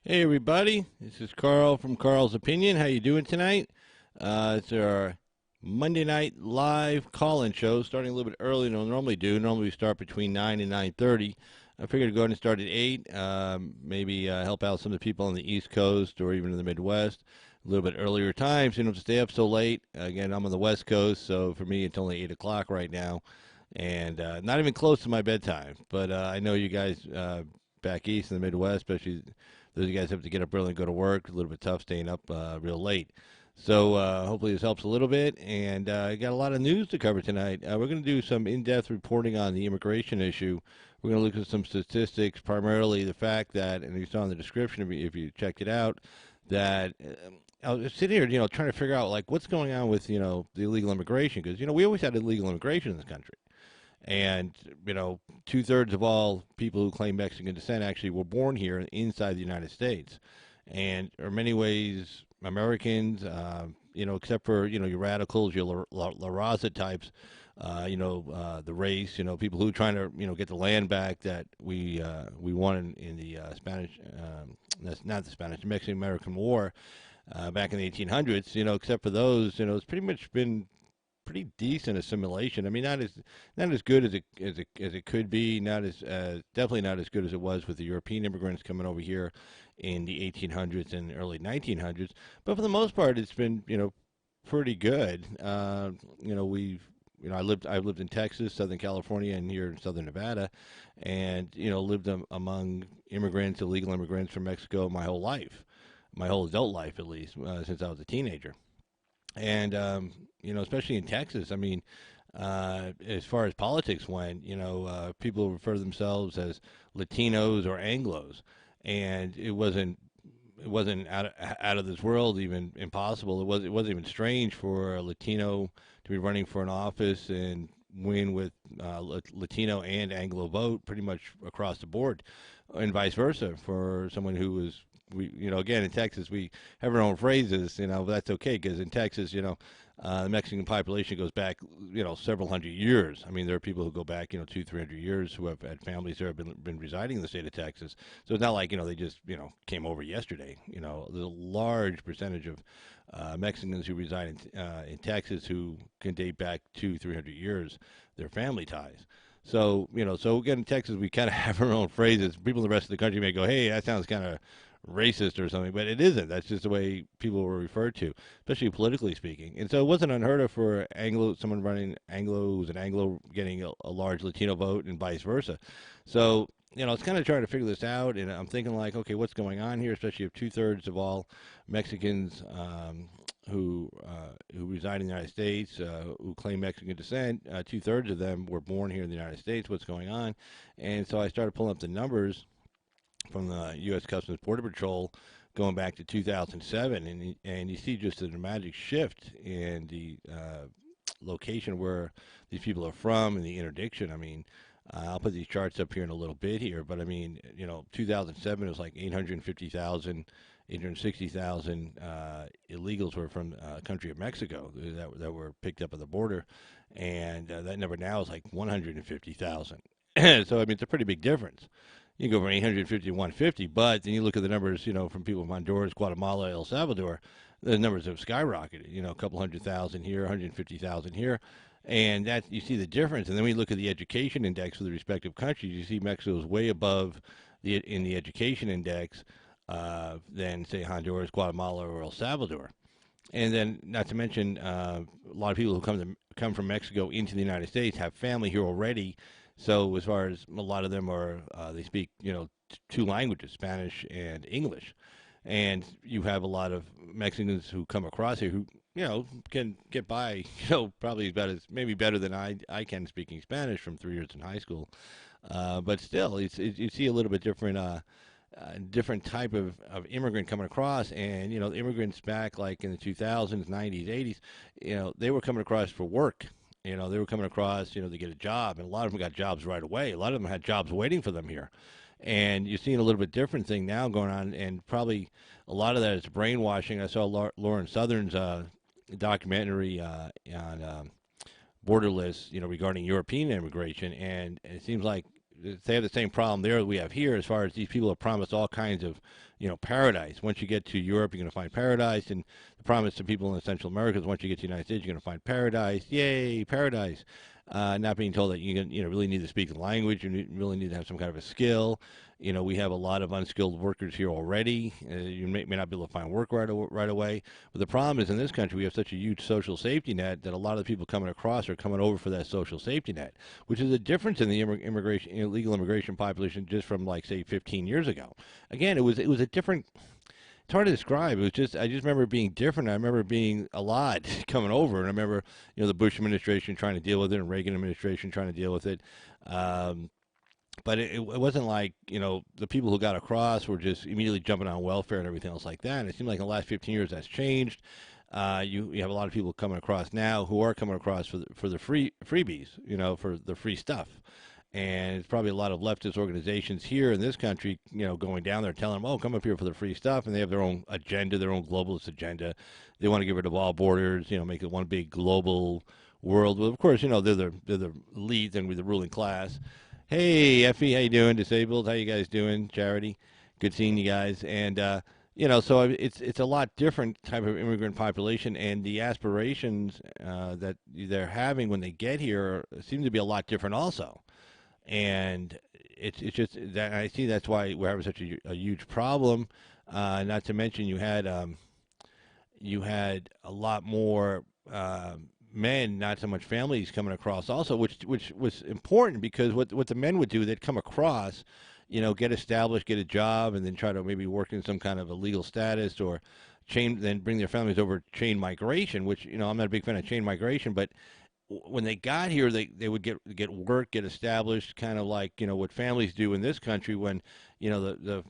Hey everybody, this is Carl from Carl's Opinion. How you doing tonight? It's our Monday night live call-in show, starting a little bit earlier than we normally do. Normally we start between 9 and 9:30. I figured to go ahead and start at 8, maybe help out some of the people on the East Coast or even in the Midwest a little bit earlier times. You don't have to stay up so late. Again, I'm on the West Coast, so for me it's only 8 o'clock right now, and not even close to my bedtime. But I know you guys back east in the Midwest, especially those of you guys have to get up early and go to work. A little bit tough staying up real late. So hopefully this helps a little bit. And I got a lot of news to cover tonight. We're going to do some in-depth reporting on the immigration issue. We're going to look at some statistics, primarily the fact that, and you saw in the description if you checked it out, that I was sitting here, trying to figure out like what's going on with, the illegal immigration, because we always had illegal immigration in this country. And, 2/3 of all people who claim Mexican descent actually were born here inside the United States. And are in many ways Americans, except for, your radicals, your La Raza types, the race, people who are trying to, get the land back that we won in the Spanish, that's not the Spanish, the Mexican-American War back in the 1800s, except for those, it's pretty much been pretty decent assimilation. I mean, not as good as it could be. Not as definitely not as good as it was with the European immigrants coming over here in the 1800s and early 1900s. But for the most part, it's been pretty good. We've I've lived in Texas, Southern California, and here in Southern Nevada, and lived among immigrants, illegal immigrants from Mexico my whole life, my whole adult life at least, since I was a teenager. And especially in Texas, I mean, as far as politics went, people refer to themselves as Latinos or Anglos, and it wasn't it wasn't out of this world, even impossible. It wasn't even strange for a Latino to be running for an office and win with Latino and Anglo vote pretty much across the board, and vice versa for someone who was. Again, in Texas, we have our own phrases, but that's okay because in Texas, the Mexican population goes back, several hundred years. I mean, there are people who go back, 200, 300 years who have had families there have been residing in the state of Texas. So it's not like, they just, came over yesterday. There's a large percentage of Mexicans who reside in Texas who can date back 200, 300 years, their family ties. So again, in Texas, we kind of have our own phrases. People in the rest of the country may go, hey, that sounds kind of racist or something, but it isn't. That's just the way people were referred to, especially politically speaking. And so it wasn't unheard of for someone running Anglo, who's an Anglo, getting a large Latino vote and vice versa. So, it's kind of trying to figure this out, and I'm thinking like, okay, what's going on here, especially if two-thirds of all Mexicans who reside in the United States, who claim Mexican descent, two-thirds of them were born here in the United States. What's going on? And so I started pulling up the numbers from the U.S. Customs Border Patrol going back to 2007, and you see just a dramatic shift in the location where these people are from and the interdiction. I mean, I'll put these charts up here in a little bit here, but I mean, 2007 was like 850,000, 860,000 illegals were from the country of Mexico that were picked up at the border, and that number now is like 150,000. So I mean, it's a pretty big difference. You can go from 850 to 150, but then you look at the numbers, from people from Honduras, Guatemala, El Salvador, the numbers have skyrocketed, a couple 100,000 here, 150,000 here. And that you see the difference. And then when you look at the education index for the respective countries, you see Mexico is way above in the education index than, say, Honduras, Guatemala, or El Salvador. And then, not to mention, a lot of people who come from Mexico into the United States have family here already. So as far as a lot of them are, they speak, two languages, Spanish and English. And you have a lot of Mexicans who come across here who, can get by, probably maybe better than I can speaking Spanish from 3 years in high school. But still, you see a little bit different type of immigrant coming across. And, the immigrants back like in the 2000s, 90s, 80s, they were coming across for work. They were coming across, to get a job, and a lot of them got jobs right away. A lot of them had jobs waiting for them here. And you're seeing a little bit different thing now going on, and probably a lot of that is brainwashing. I saw Lauren Southern's documentary on Borderless, regarding European immigration, and it seems like they have the same problem there that we have here as far as these people are promised all kinds of, paradise. Once you get to Europe, you're going to find paradise, and the promise to people in Central America is once you get to the United States, you're going to find paradise. Yay, paradise. Not being told that you really need to speak the language, you really need to have some kind of a skill. We have a lot of unskilled workers here already. You may not be able to find work right away. But the problem is in this country we have such a huge social safety net that a lot of the people coming across are coming over for that social safety net, which is a difference in the illegal immigration population just from like say 15 years ago. Again, it was a different. It's hard to describe. I just remember it being different. I remember it being a lot coming over, and I remember the Bush administration trying to deal with it, and Reagan administration trying to deal with it. But it wasn't like the people who got across were just immediately jumping on welfare and everything else like that. And it seems like in the last 15 years that's changed. You have a lot of people coming across now who are coming across for the freebies, for the free stuff. And it's probably a lot of leftist organizations here in this country, going down there telling them, oh, come up here for the free stuff. And they have their own agenda, their own globalist agenda. They want to get rid of all borders, make it one big global world. Well, of course, they're the elite and we're the ruling class. Hey, Effie, how you doing? Disabled, how you guys doing? Charity, good seeing you guys. And, so it's a lot different type of immigrant population. And the aspirations that they're having when they get here seem to be a lot different also. And it's just that I see that's why we're having such a huge problem. Not to mention you had a lot more men, not so much families coming across also, which was important because what the men would do, they'd come across, get established, get a job, and then try to maybe work in some kind of a legal status or then bring their families over chain migration, which, I'm not a big fan of chain migration, but when they got here, they would get work, get established, kind of like what families do in this country when the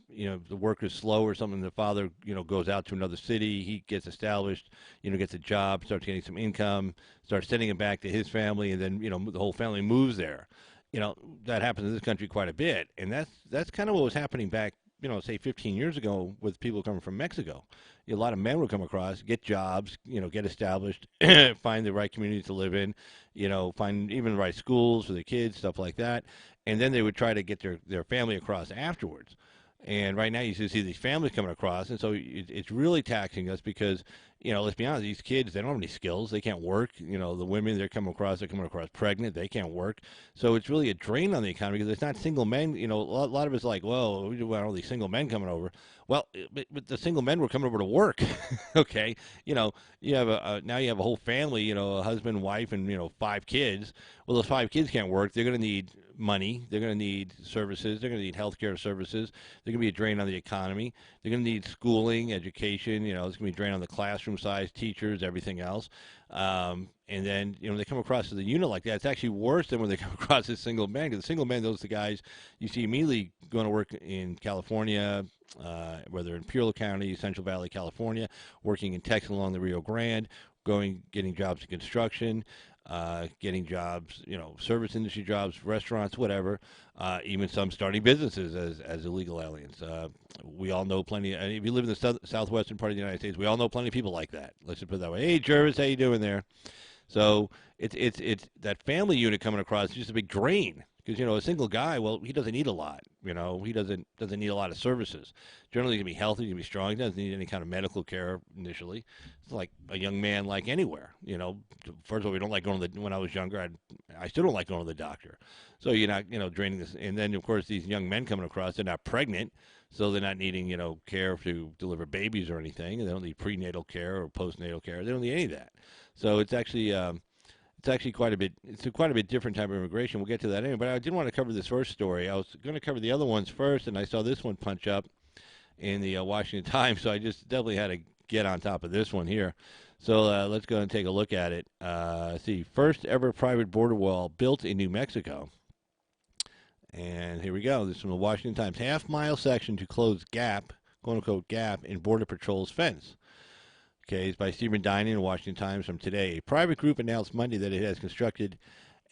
work is slow or something. The father, goes out to another city. He gets established, gets a job, starts getting some income, starts sending it back to his family, and then, the whole family moves there. That happens in this country quite a bit. And that's kind of what was happening back, say 15 years ago with people coming from Mexico. A lot of men would come across, get jobs, get established, find the right community to live in, find even the right schools for the kids, stuff like that. And then they would try to get their family across afterwards. And right now you see these families coming across, and so it's really taxing us because, let's be honest, these kids, they don't have any skills. They can't work. The women they're coming across pregnant. They can't work. So it's really a drain on the economy because it's not single men. A lot of it's like, well, we want all these single men coming over. Well, but the single men were coming over to work, okay? You have now you have a whole family, a husband, wife, and, 5 kids. Well, those 5 kids can't work. They're going to need money. They're going to need services. They're going to need health care services. They're going to be a drain on the economy. They're going to need schooling, education. It's going to be a drain on the classroom size, teachers, everything else. And then, they come across as a unit like that. It's actually worse than when they come across as single men. Because the single men, those are the guys you see immediately going to work in California, whether in Pure County, Central Valley, California, working in Texas along the Rio Grande, getting jobs in construction, getting jobs, service industry jobs, restaurants, whatever, even some starting businesses as illegal aliens. We all know plenty. If you live in the southwestern part of the United States, we all know plenty of people like that. Let's just put it that way. Hey, Jervis, how you doing there? So it's that family unit coming across is just a big drain. Because, a single guy, well, he doesn't need a lot. He doesn't need a lot of services. Generally, he's going to be healthy, he's going to be strong. He doesn't need any kind of medical care initially. It's like a young man like anywhere. First of all, we don't like going to when I was younger, I still don't like going to the doctor. So you're not, draining this. And then, of course, these young men coming across, they're not pregnant. So they're not needing, care to deliver babies or anything. And they don't need prenatal care or postnatal care. They don't need any of that. So it's actually... it's actually quite a bit different type of immigration. We'll get to that anyway. But I did want to cover this first story. I was going to cover the other ones first, and I saw this one punch up in the Washington Times, so I just definitely had to get on top of this one here. So let's go and take a look at it. See, first ever private border wall built in New Mexico. And here we go. This is from the Washington Times. Half-mile section to close gap, quote-unquote gap, in Border Patrol's fence. Okay, it's by Stephen Dinan in the Washington Times from today. A private group announced Monday that it has constructed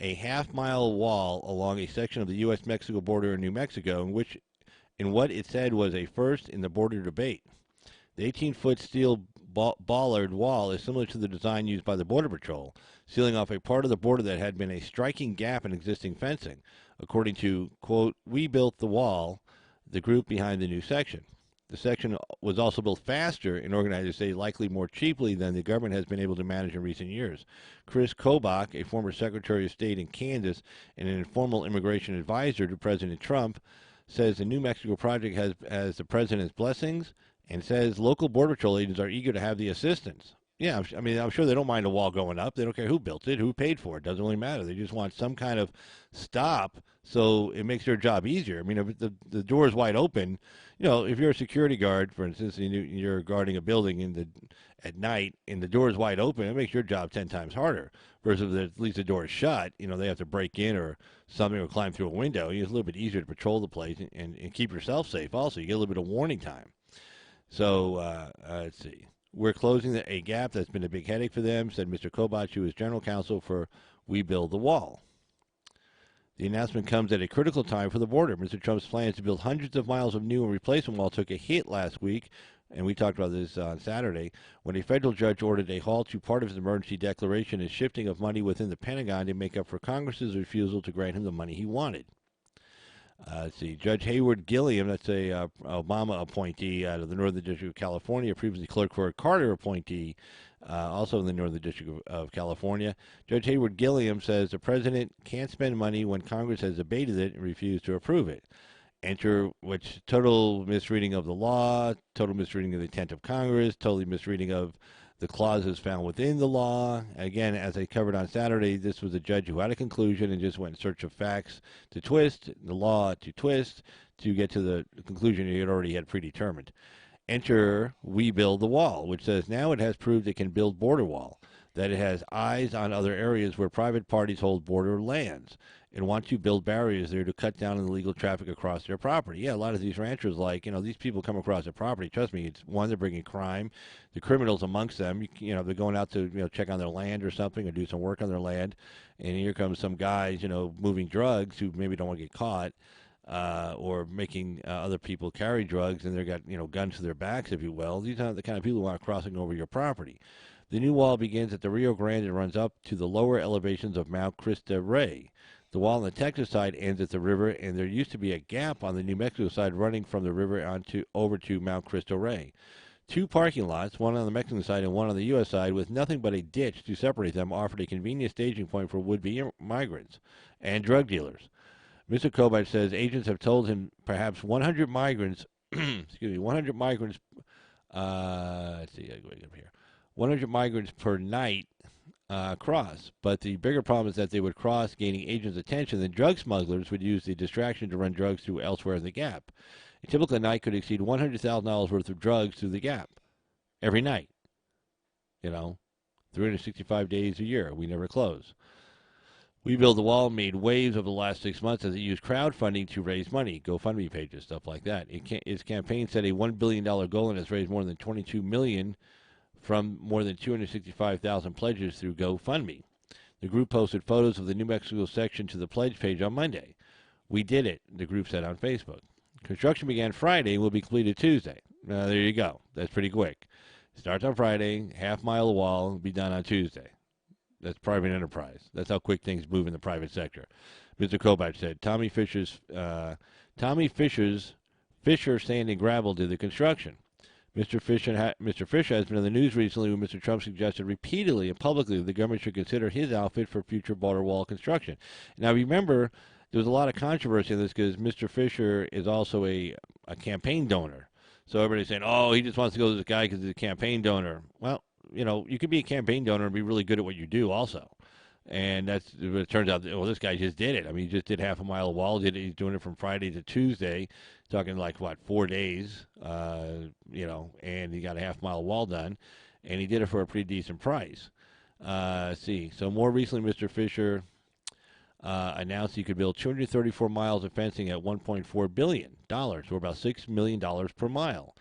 a half-mile wall along a section of the U.S.-Mexico border in New Mexico, in what it said was a first in the border debate. The 18-foot steel bollard wall is similar to the design used by the Border Patrol, sealing off a part of the border that had been a striking gap in existing fencing, according to, quote, "We built the wall," the group behind the new section. The section was also built faster, and organizers say likely more cheaply than the government has been able to manage in recent years. Chris Kobach, a former Secretary of State in Kansas and an informal immigration advisor to President Trump, says the New Mexico project has the president's blessings and says local Border Patrol agents are eager to have the assistance. Yeah, I'm sure they don't mind a wall going up. They don't care who built it, who paid for it. Doesn't really matter. They just want some kind of stop so it makes their job easier. If the door is wide open, if you're a security guard, for instance, and you're guarding a building at night and the door is wide open, it makes your job 10 times harder. Versus if at least the door is shut, they have to break in or something or climb through a window. It's a little bit easier to patrol the place and keep yourself safe also. You get a little bit of warning time. So let's see. We're closing a gap that's been a big headache for them, said Mr. Kobach, who is general counsel for We Build the Wall. The announcement comes at a critical time for the border. Mr. Trump's plans to build hundreds of miles of new and replacement wall took a hit last week, and we talked about this on Saturday, when a federal judge ordered a halt to part of his emergency declaration and shifting of money within the Pentagon to make up for Congress's refusal to grant him the money he wanted. Let's see. Judge Hayward Gilliam, that's a Obama appointee out of the Northern District of California, previously clerk for a Carter appointee, also in the Northern District of California. Judge Hayward Gilliam says the president can't spend money when Congress has debated it and refused to approve it. Enter which total misreading of the law, total misreading of the intent of Congress, totally misreading of the clauses found within the law. Again, as I covered on Saturday, this was a judge who had a conclusion and just went in search of facts to twist, the law to twist, to get to the conclusion he already had predetermined. Enter We Build the Wall, which says now it has proved it can build border wall, that it has eyes on other areas where private parties hold border lands, and want to build barriers there to cut down on illegal traffic across their property. Yeah, a lot of these ranchers, like, these people come across their property. Trust me, it's one, they're bringing crime. The criminals amongst them, they're going out to, check on their land or something or do some work on their land. And here comes some guys, moving drugs who maybe don't want to get caught. Or making other people carry drugs, and they've got guns to their backs, if you will. These are the kind of people who are crossing over your property. The new wall begins at the Rio Grande and runs up to the lower elevations of Mount Cristo Rey. The wall on the Texas side ends at the river, and there used to be a gap on the New Mexico side running from the river over to Mount Cristo Rey. Two parking lots, one on the Mexican side and one on the U.S. side, with nothing but a ditch to separate them, offered a convenient staging point for would-be migrants and drug dealers. Mr. Kobach says agents have told him perhaps 100 migrants, 100 migrants, let's see, I go up here, 100 migrants per night cross. But the bigger problem is that they would cross, gaining agents' attention. Then drug smugglers would use the distraction to run drugs through elsewhere in the gap. A typical night could exceed $100,000 worth of drugs through the gap every night. 365 days a year. We never close. We Build the Wall made waves over the last 6 months as it used crowdfunding to raise money, GoFundMe pages, stuff like that. Its campaign set a $1 billion goal and has raised more than $22 million from more than 265,000 pledges through GoFundMe. The group posted photos of the New Mexico section to the pledge page on Monday. We did it, the group said on Facebook. Construction began Friday and will be completed Tuesday. There you go. That's pretty quick. Starts on Friday, half-mile of wall, will be done on Tuesday. That's private enterprise. That's how quick things move in the private sector. Mr. Kobach said, Tommy Fisher Sand and Gravel did the construction. Mr. Fisher has been in the news recently when Mr. Trump suggested repeatedly and publicly that the government should consider his outfit for future border wall construction. Now, remember, there was a lot of controversy in this because Mr. Fisher is also a campaign donor. So everybody's saying, oh, he just wants to go to this guy because he's a campaign donor. Well, you could be a campaign donor and be really good at what you do also. And that's what it turns out. Well, this guy just did it. I mean, he just did half a mile of wall. He's doing it from Friday to Tuesday, talking like, 4 days, and he got a half mile wall done. And he did it for a pretty decent price. So more recently, Mr. Fisher announced he could build 234 miles of fencing at $1.4 billion, or about $6 million per mile.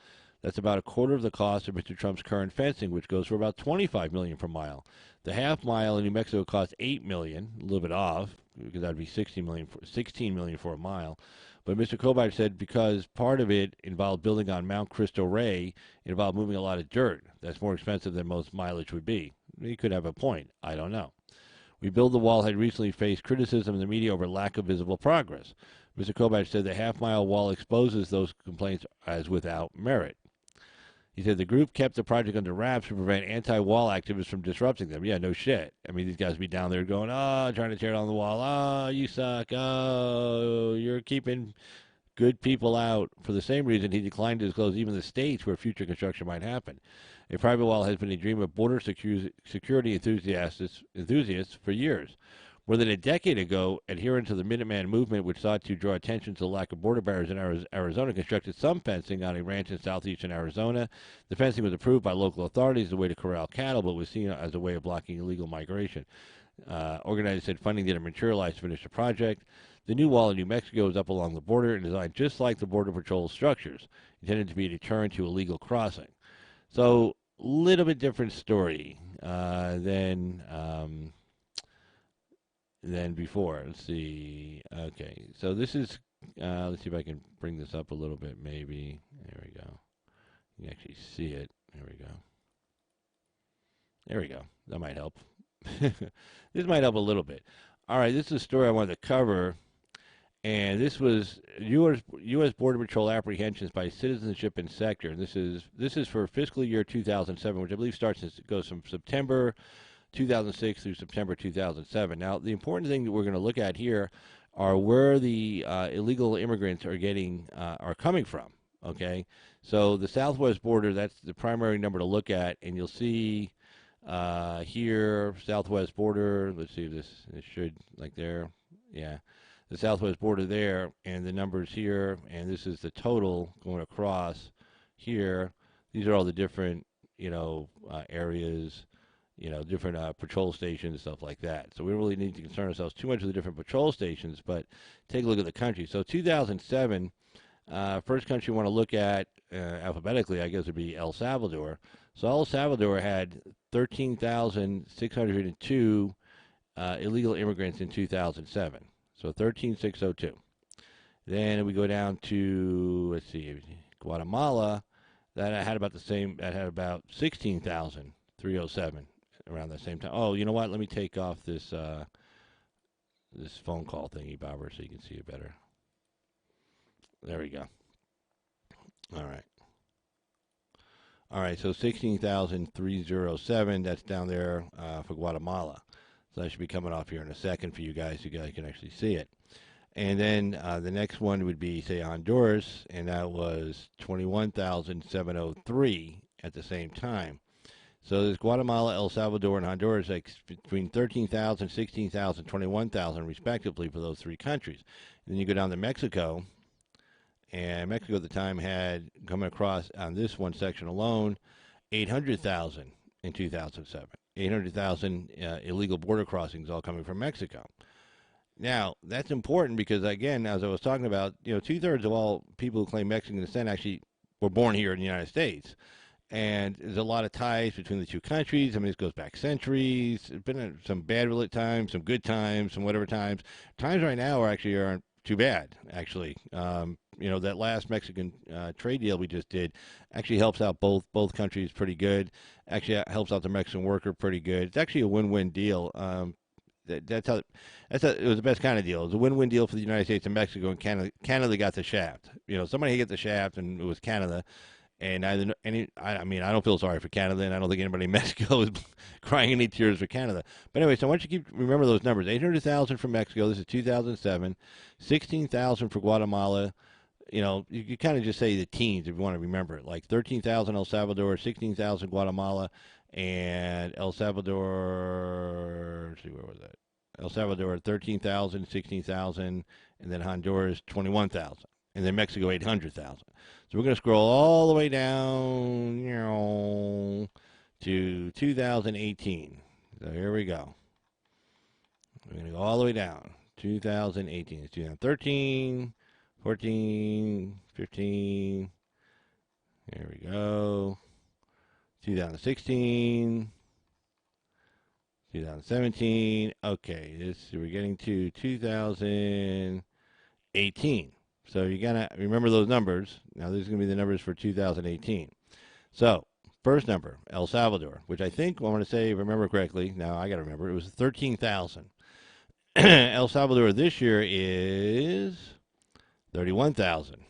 That's about a quarter of the cost of Mr. Trump's current fencing, which goes for about $25 million per mile. The half mile in New Mexico costs $8 million, a little bit off, because that would be $16 million for a mile. But Mr. Kobach said because part of it involved building on Mount Cristo Rey, it involved moving a lot of dirt. That's more expensive than most mileage would be. He could have a point. I don't know. We Build the Wall had recently faced criticism in the media over lack of visible progress. Mr. Kobach said the half-mile wall exposes those complaints as without merit. He said the group kept the project under wraps to prevent anti-wall activists from disrupting them. Yeah, no shit. I mean, these guys would be down there going, trying to tear down the wall. Oh, you suck. Oh, you're keeping good people out. For the same reason, he declined to disclose even the states where future construction might happen. A private wall has been a dream of border security enthusiasts for years. More than a decade ago, adherents of the Minuteman movement, which sought to draw attention to the lack of border barriers in Arizona, constructed some fencing on a ranch in southeastern Arizona. The fencing was approved by local authorities as a way to corral cattle, but was seen as a way of blocking illegal migration. Organizers said funding didn't materialize to finish the project. The new wall in New Mexico is up along the border and designed just like the Border Patrol structures, intended to be a deterrent to illegal crossing. So, little bit different story than before. Let's see. Okay, so this is, let's see if I can bring this up a little bit, maybe. There we go. You can actually see it. There we go. There we go. That might help. This might help a little bit. All right, this is a story I wanted to cover, and this was U.S. Border Patrol apprehensions by citizenship and sector. And this is for fiscal year 2007, which I believe goes from September 2006 through September 2007. Now, the important thing that we're going to look at here are where the illegal immigrants are coming from. Okay, so the southwest border, that's the primary number to look at, and you'll see here, southwest border. Let's see if this should, like there, yeah, the southwest border there, and the numbers here, and this is the total going across here. These are all the different areas. different patrol stations and stuff like that. So we don't really need to concern ourselves too much with the different patrol stations, but take a look at the country. So 2007, first country you want to look at alphabetically, I guess, would be El Salvador. So El Salvador had 13,602 illegal immigrants in 2007. So 13,602. Then we go down to, let's see, Guatemala. That had about the same. That had about 16,307 around the same time. Oh, you know what? Let me take off this this phone call thingy bobber so you can see it better. There we go. All right. All right. So 16,307. That's down there for Guatemala. So that should be coming off here in a second for you guys. You guys can actually see it. And then the next one would be, say, Honduras, and that was 21,703 at the same time. So there's Guatemala, El Salvador, and Honduras, like between 13,000, 16,000, 21,000, respectively, for those three countries. And then you go down to Mexico, and Mexico at the time had, coming across on this one section alone, 800,000 in 2007. 800,000 illegal border crossings all coming from Mexico. Now, that's important because, again, as I was talking about, two-thirds of all people who claim Mexican descent actually were born here in the United States. And there's a lot of ties between the two countries. I mean, this goes back centuries. There's been some bad times, some good times, some whatever times. Times right now aren't too bad, actually. That last Mexican trade deal we just did actually helps out both countries pretty good. Actually, helps out the Mexican worker pretty good. It's actually a win-win deal. It was the best kind of deal. It was a win-win deal for the United States and Mexico, and Canada got the shaft. Somebody got the shaft, and it was Canada. And I don't feel sorry for Canada, and I don't think anybody in Mexico is crying any tears for Canada. But anyway, so I want you to remember those numbers: 800,000 for Mexico. This is 2007. 16,000 for Guatemala. You kind of just say the teens if you want to remember it. Like 13,000 El Salvador, 16,000 Guatemala, and El Salvador. Let's see, where was that? El Salvador 13,000, 16,000, and then Honduras 21,000, and then Mexico 800,000. So we're going to scroll all the way down to 2018. So here we go. We're going to go all the way down. 2018. It's 2013, 14, 15. Here we go. 2016. 2017. Okay, we're getting to 2018. So you gotta remember those numbers. Now these are gonna be the numbers for 2018. So first number, El Salvador, which I think I want to say, if I remember correctly. Now I gotta remember it was 13,000. El Salvador this year is 31,000.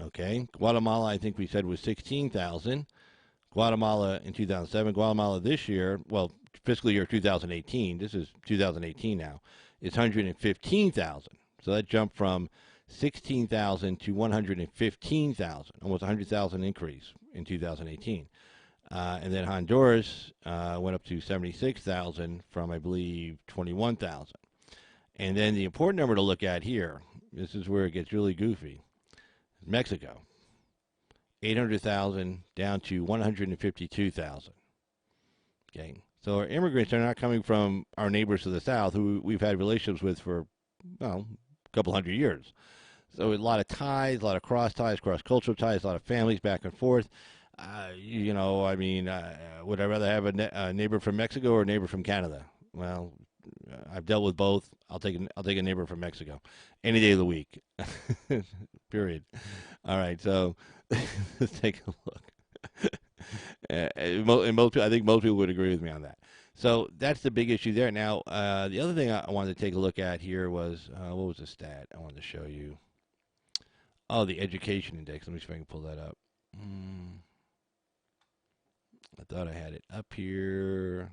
Okay, Guatemala I think we said was 16,000. Guatemala in 2007. Guatemala this year, well, fiscal year 2018. This is 2018 now. It's 115,000. So that jumped from 16,000 to 115,000, almost 100,000 increase in 2018. And then Honduras went up to 76,000 from, I believe, 21,000. And then the important number to look at here, this is where it gets really goofy, Mexico. 800,000 down to 152,000. Okay, so our immigrants are not coming from our neighbors to the south, who we've had relationships with for, a couple hundred years. So a lot of ties, a lot of cross ties, cross-cultural ties, a lot of families back and forth. Would I rather have a neighbor from Mexico or a neighbor from Canada? Well, I've dealt with both. I'll take a neighbor from Mexico any day of the week. Period. All right, so let's take a look. I think most people would agree with me on that. So that's the big issue there. Now, the other thing I wanted to take a look at here was, what was the stat I wanted to show you? Oh, the education index. Let me see if I can pull that up. I thought I had it up here.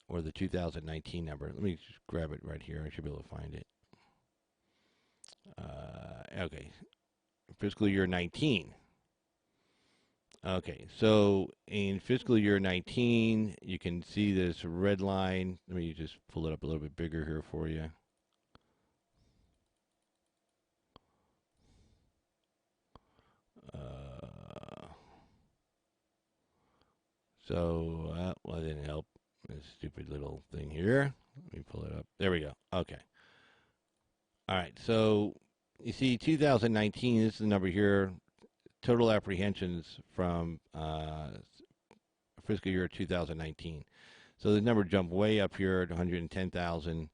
Or the 2019 number. Let me just grab it right here. I should be able to find it. Okay. Fiscal year 19. Okay, so in fiscal year 19, you can see this red line. Let me just pull it up a little bit bigger here for you. So, well, that didn't help. This stupid little thing here. Let me pull it up. There we go. Okay. All right. So, you see, 2019, this is the number here. Total apprehensions from fiscal year 2019. So the number jumped way up here to 110,000.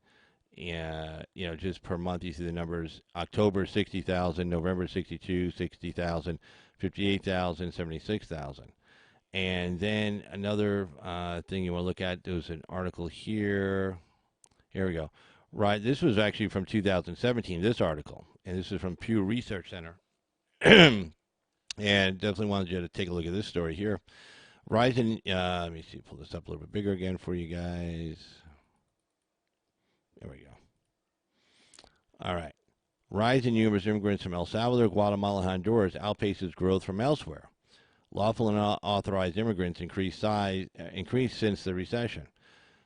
Just per month, you see the numbers. October 60,000, November 62, 60,000, 58,000, 76,000. And then another thing you want to look at, there's an article here. Here we go. Right, this was actually from 2017, this article. And this is from Pew Research Center. And definitely wanted you to take a look at this story here. Rising, let me see, pull this up a little bit bigger again for you guys. There we go. All right. Rise in numerous immigrants from El Salvador, Guatemala, and Honduras outpaces growth from elsewhere. Lawful and authorized immigrants increased since the recession.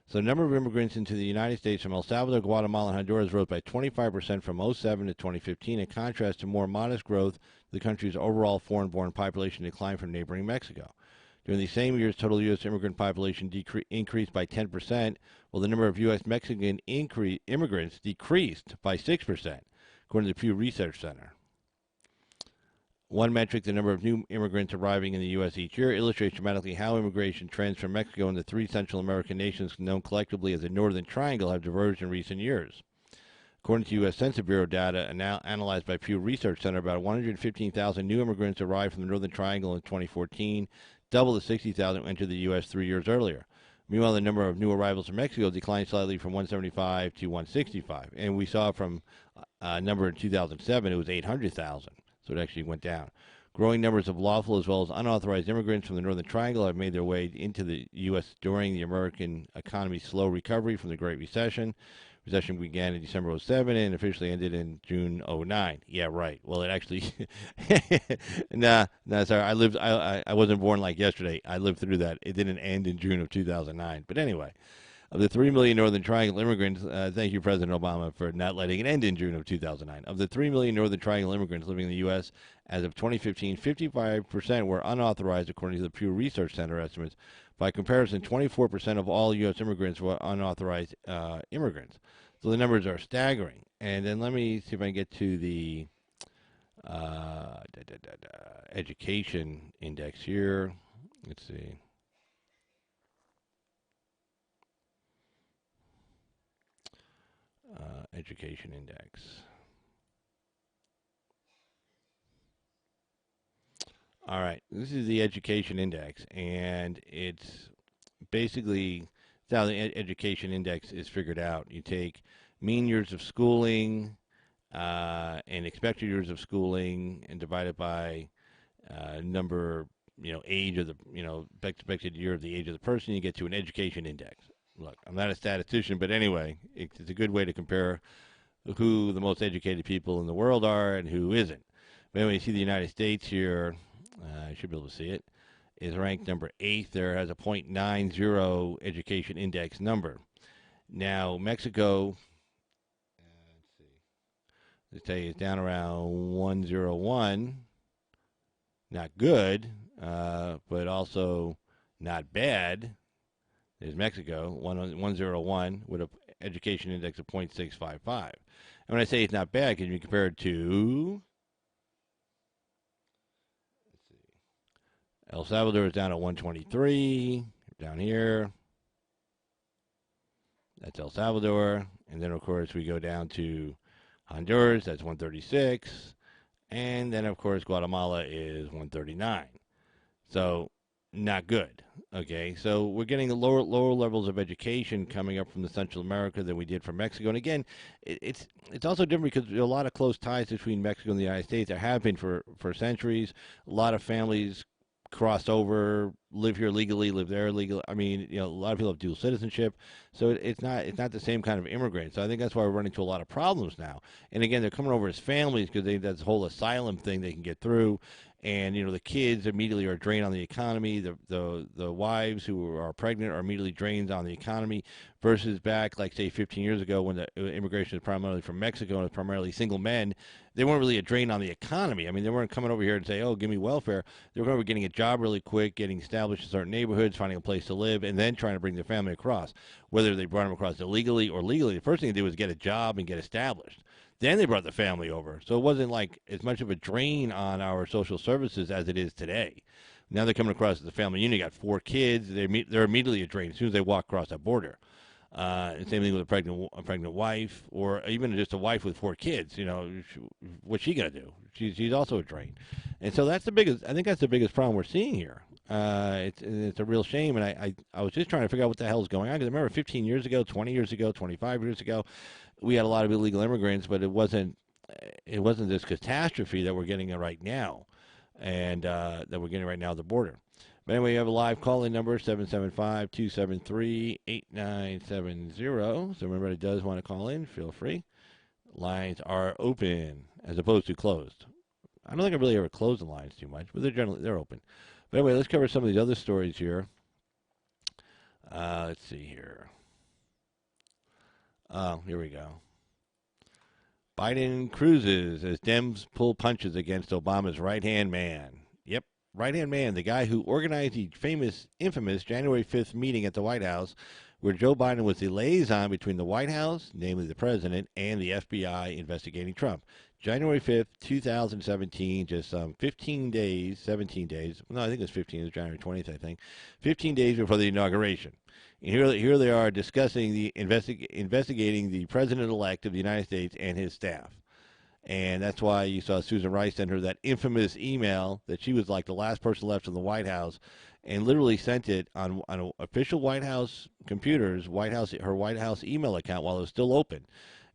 So the number of immigrants into the United States from El Salvador, Guatemala, and Honduras rose by 25% from 2007 to 2015, in contrast to more modest growth. The country's overall foreign-born population declined from neighboring Mexico. During the same years, total U.S. immigrant population increased by 10%, while the number of U.S. Mexican immigrants decreased by 6%, according to the Pew Research Center. One metric, the number of new immigrants arriving in the U.S. each year, illustrates dramatically how immigration trends from Mexico and the three Central American nations known collectively as the Northern Triangle have diverged in recent years. According to U.S. Census Bureau data analyzed by Pew Research Center, about 115,000 new immigrants arrived from the Northern Triangle in 2014, double the 60,000 entered the U.S. 3 years earlier. Meanwhile, the number of new arrivals from Mexico declined slightly from 175 to 165. And we saw from a number in 2007, it was 800,000. So it actually went down. Growing numbers of lawful as well as unauthorized immigrants from the Northern Triangle have made their way into the U.S. during the American economy's slow recovery from the Great Recession. Recession began in December 2007 and officially ended in June 2009. Yeah, right. Well, it actually, sorry. I wasn't born like yesterday. I lived through that. It didn't end in June of 2009. But anyway, of the 3 million Northern Triangle immigrants, thank you, President Obama, for not letting it end in June of 2009. Of the 3 million Northern Triangle immigrants living in the U.S. as of 2015, 55% were unauthorized, according to the Pew Research Center estimates. By comparison, 24% of all U.S. immigrants were unauthorized immigrants. So the numbers are staggering. And then let me see if I can get to the education index here. Let's see. Education index. All right, this is the education index, and it's basically how the education index is figured out. You take mean years of schooling and expected years of schooling and divide it by number, age of the, expected year of the age of the person. You get to an education index. Look, I'm not a statistician, but anyway, it's a good way to compare who the most educated people in the world are and who isn't. But anyway, you see the United States here. I should be able to see it. Is ranked number 8. There has a .90 education index number. Now, Mexico, let's see, let's tell you, it's down around 101. Not good, but also not bad. There's Mexico, 101, with an education index of .655. And when I say it's not bad, can you compare it to, let's see, El Salvador is down at 123, down here. That's El Salvador. And then, of course, we go down to Honduras, that's 136. And then, of course, Guatemala is 139. So, not good. Okay, so we're getting the lower levels of education coming up from the Central America than we did from Mexico. And again, it's also different because there are a lot of close ties between Mexico and the United States. There have been for centuries. A lot of families cross over, live here legally, live there legally. I mean, a lot of people have dual citizenship, so it's not the same kind of immigrant. So I think that's why we're running into a lot of problems now. And again, they're coming over as families because that's the whole asylum thing they can get through. And the kids immediately are drained on the economy. The wives who are pregnant are immediately drained on the economy. Versus back, like say 15 years ago, when the immigration was primarily from Mexico and it was primarily single men, they weren't really a drain on the economy. I mean, they weren't coming over here and say, "Oh, give me welfare." They were over getting a job really quick, getting established in certain neighborhoods, finding a place to live, and then trying to bring their family across. Whether they brought them across illegally or legally, the first thing they did was get a job and get established. Then they brought the family over. So it wasn't like as much of a drain on our social services as it is today. Now they're coming across as a family unit, got 4 kids. They're immediately a drain as soon as they walk across that border. Same thing with a pregnant wife, or even just a wife with 4 kids. What's she gonna do? She's also a drain, and so that's the biggest. I think that's the biggest problem we're seeing here. It's a real shame, and I was just trying to figure out what the hell is going on, because I remember 15 years ago, 20 years ago, 25 years ago, we had a lot of illegal immigrants, but it wasn't this catastrophe that we're getting right now, and that we're getting right now at the border. But anyway, you have a live call-in number, 775-273-8970. So remember, it does want to call in. Feel free. Lines are open as opposed to closed. I don't think I really ever close the lines too much, but they're open. But anyway, let's cover some of these other stories here. Let's see here. Oh, here we go. Biden cruises as Dems pull punches against Obama's right-hand man. Yep, right-hand man, the guy who organized the infamous January 5th meeting at the White House, where Joe Biden was the liaison between the White House, namely the president, and the FBI investigating Trump. January 5th, 2017, just 15 days, 17 days. No, I think it was 15. It was January 20th, I think. 15 days before the inauguration. And here they are discussing investigating the president-elect of the United States and his staff. And that's why you saw Susan Rice send her that infamous email that she was like the last person left in the White House, and literally sent it on official White House computers, her White House email account while it was still open.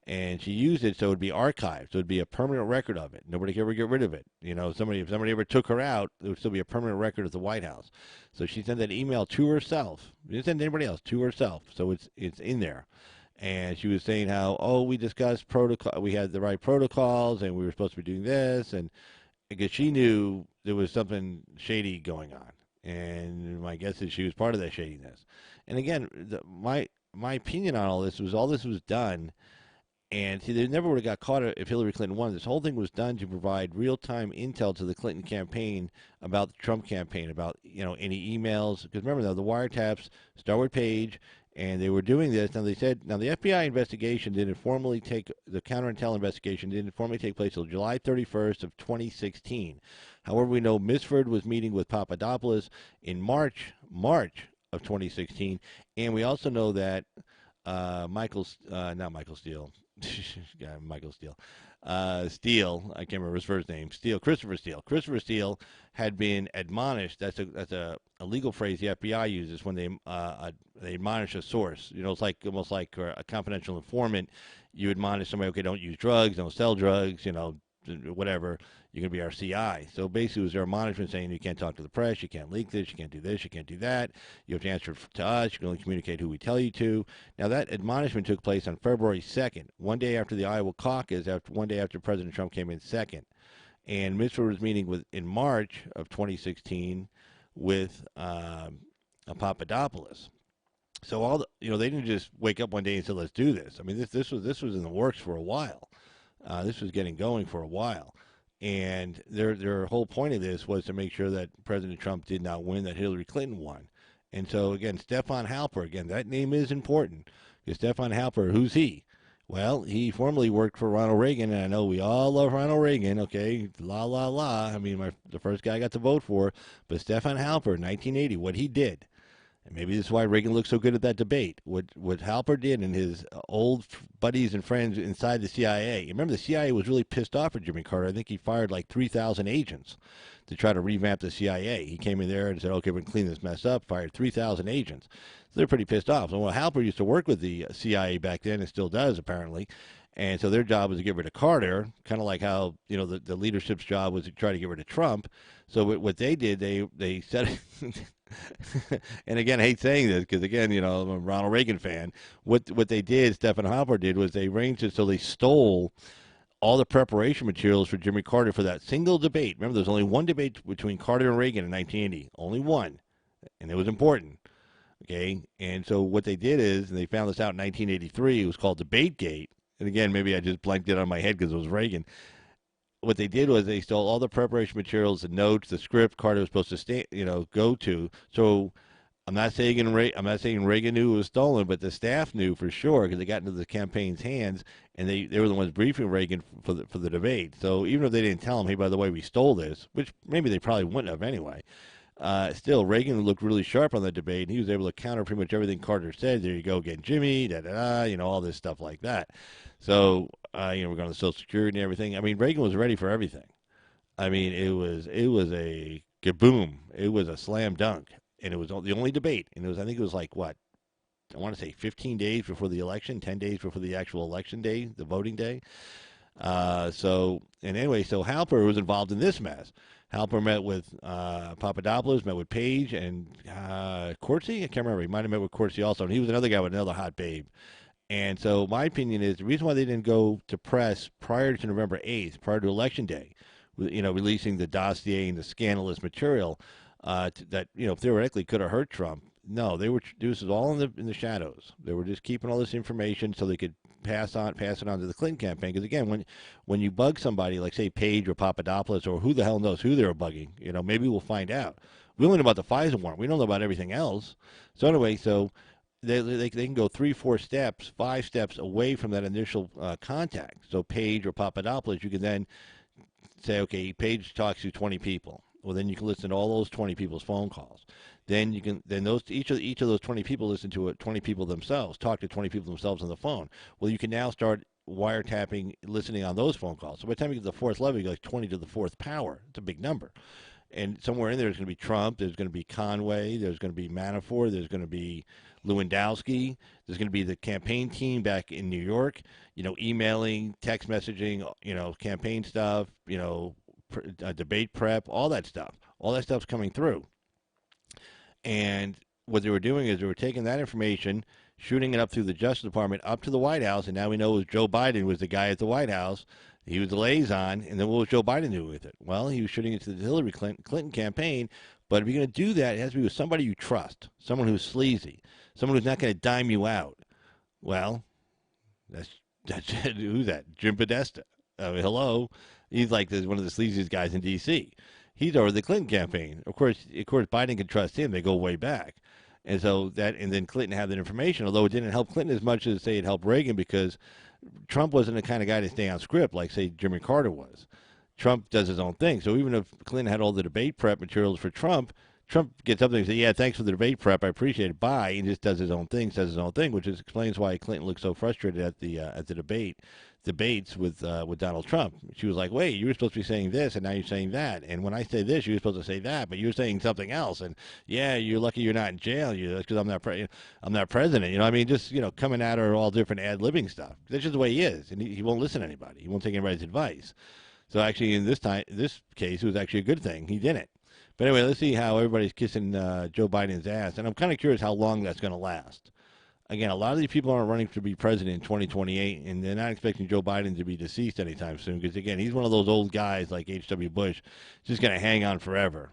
And she used it so it would be archived, so it would be a permanent record of it. Nobody could ever get rid of it. If somebody ever took her out, it would still be a permanent record of the White House. So she sent that email to herself. She didn't send anybody else, to herself. So it's in there. And she was saying how, we discussed protocol, we had the right protocols, and we were supposed to be doing this, and because she knew there was something shady going on. And my guess is she was part of that shadiness. And again, my opinion on all this was done. And see, they never would have got caught if Hillary Clinton won. This whole thing was done to provide real-time intel to the Clinton campaign about the Trump campaign, about any emails. Because remember, though, the wiretaps start with Page, and they were doing this. Now the FBI investigation didn't formally take the counterintel investigation didn't formally take place until July 31st of 2016. However, we know Misford was meeting with Papadopoulos in March of 2016, and we also know that not Michael Steele. Michael Steele. Steele, I can't remember his first name. Christopher Steele. Christopher Steele had been admonished. That's a legal phrase the FBI uses when they admonish a source. It's almost like a confidential informant. You admonish somebody, okay, don't use drugs, don't sell drugs, whatever. You're going to be our CI. So basically, it was their admonishment saying you can't talk to the press, you can't leak this, you can't do this, you can't do that. You have to answer to us. You can only communicate who we tell you to. Now, that admonishment took place on February 2nd, one day after the Iowa caucus, one day after President Trump came in second. And Misford was meeting in March of 2016 with Papadopoulos. So they didn't just wake up one day and say, let's do this. I mean, this was in the works for a while. This was getting going for a while. And their whole point of this was to make sure that President Trump did not win, that Hillary Clinton won. And so, again, Stefan Halper, again, that name is important. Because Stefan Halper, who's he? Well, he formerly worked for Ronald Reagan, and I know we all love Ronald Reagan, okay? La, la, la. I mean, the first guy I got to vote for. But Stefan Halper, 1980, what he did. And maybe this is why Reagan looked so good at that debate. What Halper did and his old buddies and friends inside the CIA. You remember the CIA was really pissed off at Jimmy Carter. I think he fired like 3,000 agents to try to revamp the CIA. He came in there and said, okay, we're going to clean this mess up, fired 3,000 agents. So they're pretty pissed off. So Halper used to work with the CIA back then and still does apparently. And so their job was to get rid of Carter, kind of like how, the leadership's job was to try to get rid of Trump. So what they did, they said, and again, I hate saying this because, again, I'm a Ronald Reagan fan. What they did, Stephen Halper did, was they arranged it so they stole all the preparation materials for Jimmy Carter for that single debate. Remember, there was only one debate between Carter and Reagan in 1980, only one, and it was important. Okay, and so what they did is, and they found this out in 1983. It was called DebateGate. And again, maybe I just blanked it on my head because it was Reagan. What they did was they stole all the preparation materials, the notes, the script Carter was supposed to go to. So I'm not saying Reagan knew it was stolen, but the staff knew for sure because they got into the campaign's hands, and they were the ones briefing Reagan for the debate. So even if they didn't tell him, hey, by the way, we stole this, which maybe they probably wouldn't have anyway. Still, Reagan looked really sharp on the debate, and he was able to counter pretty much everything Carter said. There you go again, Jimmy, all this stuff like that. So, we're going to Social Security and everything. I mean, Reagan was ready for everything. I mean, it was a kaboom. It was a slam dunk, and it was the only debate. And I think it was like what I want to say 15 days before the election, 10 days before the actual election day, the voting day. So Halper was involved in this mess. Halper met with Papadopoulos, met with Page, and Corsi. I can't remember. He might have met with Corsi also, and he was another guy with another hot babe. And so my opinion is the reason why they didn't go to press prior to November 8th, prior to Election Day, releasing the dossier and the scandalous material that theoretically could have hurt Trump. No, this was all in the shadows. They were just keeping all this information so they could pass it on to the Clinton campaign. Because again, when you bug somebody like say Page or Papadopoulos or who the hell knows who they were bugging, maybe we'll find out. We only know about the Pfizer warrant. We don't know about everything else. So anyway, they can go 3, 4 steps, 5 steps away from that initial contact. So Page or Papadopoulos, you can then say, okay, Page talks to 20 people. Well, then you can listen to all those 20 people's phone calls. Then each of those 20 people listen to 20 people themselves, talk to 20 people themselves on the phone. Well, you can now start wiretapping, listening on those phone calls. So by the time you get to the fourth level, you go like 20 to the fourth power. It's a big number. And somewhere in there is going to be Trump, there's going to be Conway, there's going to be Manafort, there's going to be Lewandowski, there's going to be the campaign team back in New York, emailing, text messaging, campaign stuff, debate prep, all that stuff. All that stuff's coming through. And what they were doing is they were taking that information, shooting it up through the Justice Department, up to the White House, and now we know it was Joe Biden was the guy at the White House. He was the liaison, and then what was Joe Biden doing with it? Well, he was shooting it to the Hillary Clinton campaign, but if you're going to do that, it has to be with somebody you trust, someone who's sleazy, someone who's not going to dime you out. Well, that's it. Who's that? Jim Podesta. I mean, hello. He's like one of the sleaziest guys in D.C. He's over the Clinton campaign. Of course, Biden can trust him. They go way back. And so and then Clinton had that information, although it didn't help Clinton as much as, say, it helped Reagan because Trump wasn't the kind of guy to stay on script like, say, Jimmy Carter was. Trump does his own thing. So even if Clinton had all the debate prep materials for Trump gets up there and says, yeah, thanks for the debate prep. I appreciate it. Bye. And just does his own thing, says his own thing, which explains why Clinton looked so frustrated at the debates with Donald Trump. She was like, wait, you were supposed to be saying this, and now you're saying that. And when I say this, you were supposed to say that, but you're saying something else. And yeah, you're lucky you're not in jail. Because I'm not president. I mean, just coming at her all different ad-libbing stuff. That's just the way he is, and he won't listen to anybody. He won't take anybody's advice. So actually, in this case, it was actually a good thing. He didn't. But anyway, let's see how everybody's kissing Joe Biden's ass. And I'm kind of curious how long that's going to last. Again, a lot of these people aren't running to be president in 2028, and they're not expecting Joe Biden to be deceased anytime soon because, again, he's one of those old guys like H.W. Bush, just going to hang on forever,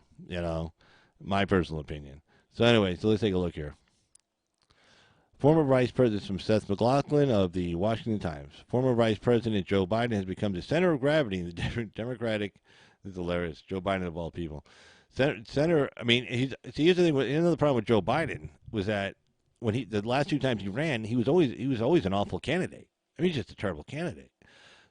my personal opinion. So anyway, let's take a look here. Former Vice President from Seth MacLachlan of the Washington Times. Former Vice President Joe Biden has become the center of gravity in the Democratic, this is hilarious, Joe Biden of all people. Senator, I mean, here's the thing. Another problem with Joe Biden was that when the last 2 times he ran, he was always an awful candidate. I mean, he's just a terrible candidate.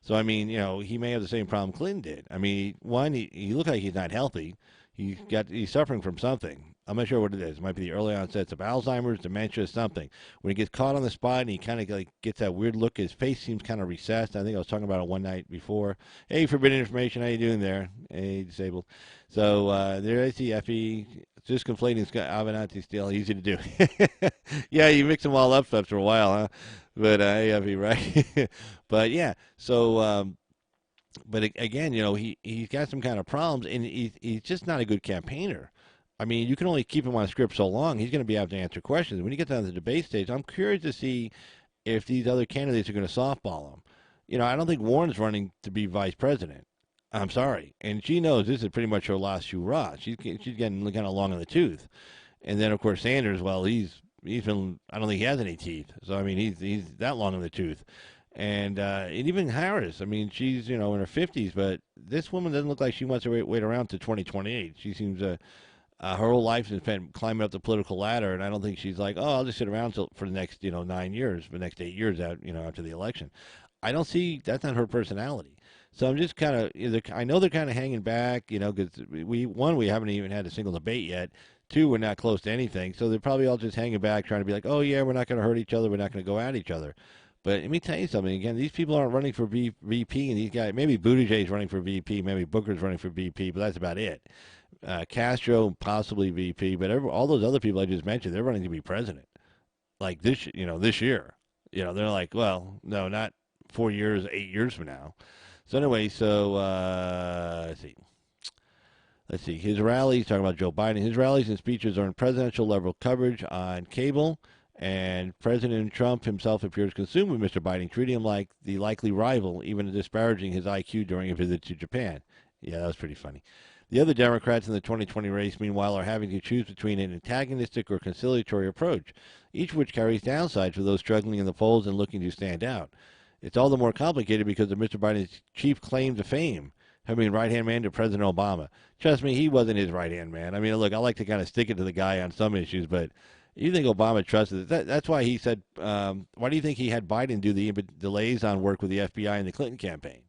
So I mean, he may have the same problem Clinton did. I mean, one, he looks like he's not healthy. He's suffering from something. I'm not sure what it is. It might be the early onsets of Alzheimer's, dementia, something. When he gets caught on the spot and he kind of gets that weird look, his face seems kind of recessed. I think I was talking about it one night before. Hey, forbidden information, how you doing there? Hey, disabled. So there I see Effe. Just conflating Avenatti still easy to do. Yeah, you mix them all up after a while, huh? But hey, Effie, right? But yeah, so but again, he's got some kind of problems, and he's just not a good campaigner. I mean, you can only keep him on script so long. He's going to be able to answer questions. When you get down to the debate stage, I'm curious to see if these other candidates are going to softball him. I don't think Warren's running to be vice president. I'm sorry, and she knows this is pretty much her last hurrah. She's getting kind of long in the tooth. And then of course Sanders, well, he's been, I don't think he has any teeth. So I mean he's that long in the tooth. And even Harris, I mean she's in her 50s, but this woman doesn't look like she wants to wait around to 2028. She seems her whole life has spent climbing up the political ladder, and I don't think she's like, oh, I'll just sit around for the next 9 years, the next 8 years out after the election. I don't see, that's not her personality. So I'm just kind of, I know they're kind of hanging back, because we haven't even had a single debate yet. Two, we're not close to anything. So they're probably all just hanging back, trying to be like, oh, yeah, we're not going to hurt each other. We're not going to go at each other. But let me tell you something. Again, these people aren't running for VP, and these guys, maybe Buttigieg's running for VP, maybe Booker's running for VP, but that's about it. Castro, possibly VP, but all those other people I just mentioned, they're running to be president. Like this year. They're like, well, no, not 4 years, 8 years from now. So anyway, let's see. His rallies, talking about Joe Biden, his rallies and speeches earn presidential level coverage on cable, and President Trump himself appears consumed with Mr. Biden, treating him like the likely rival, even disparaging his IQ during a visit to Japan. Yeah, that was pretty funny. The other Democrats in the 2020 race, meanwhile, are having to choose between an antagonistic or conciliatory approach, each of which carries downsides for those struggling in the polls and looking to stand out. It's all the more complicated because of Mr. Biden's chief claim to fame, having been right-hand man to President Obama. Trust me, he wasn't his right-hand man. I mean, look, I like to kind of stick it to the guy on some issues, but you think Obama trusted it. That's why he said, why do you think he had Biden do the liaison work with the FBI in the Clinton campaign?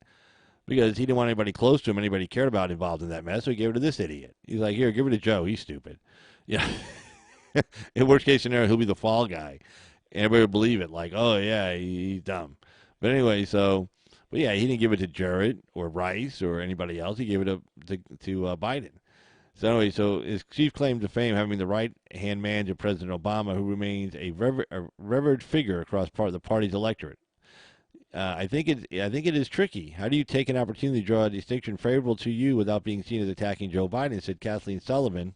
Because he didn't want anybody close to him, anybody he cared about involved in that mess, so he gave it to this idiot. He's like, here, give it to Joe. He's stupid. Yeah. In worst case scenario, he'll be the fall guy. And everybody will believe it. Like, oh, yeah, he's dumb. But anyway, but yeah, he didn't give it to Jarrett or Rice or anybody else. He gave it to Biden. So anyway, so his chief claim to fame, having the right-hand man to President Obama, who remains a revered figure across the party's electorate. I think it is tricky. How do you take an opportunity to draw a distinction favorable to you without being seen as attacking Joe Biden? Said Kathleen Sullivan,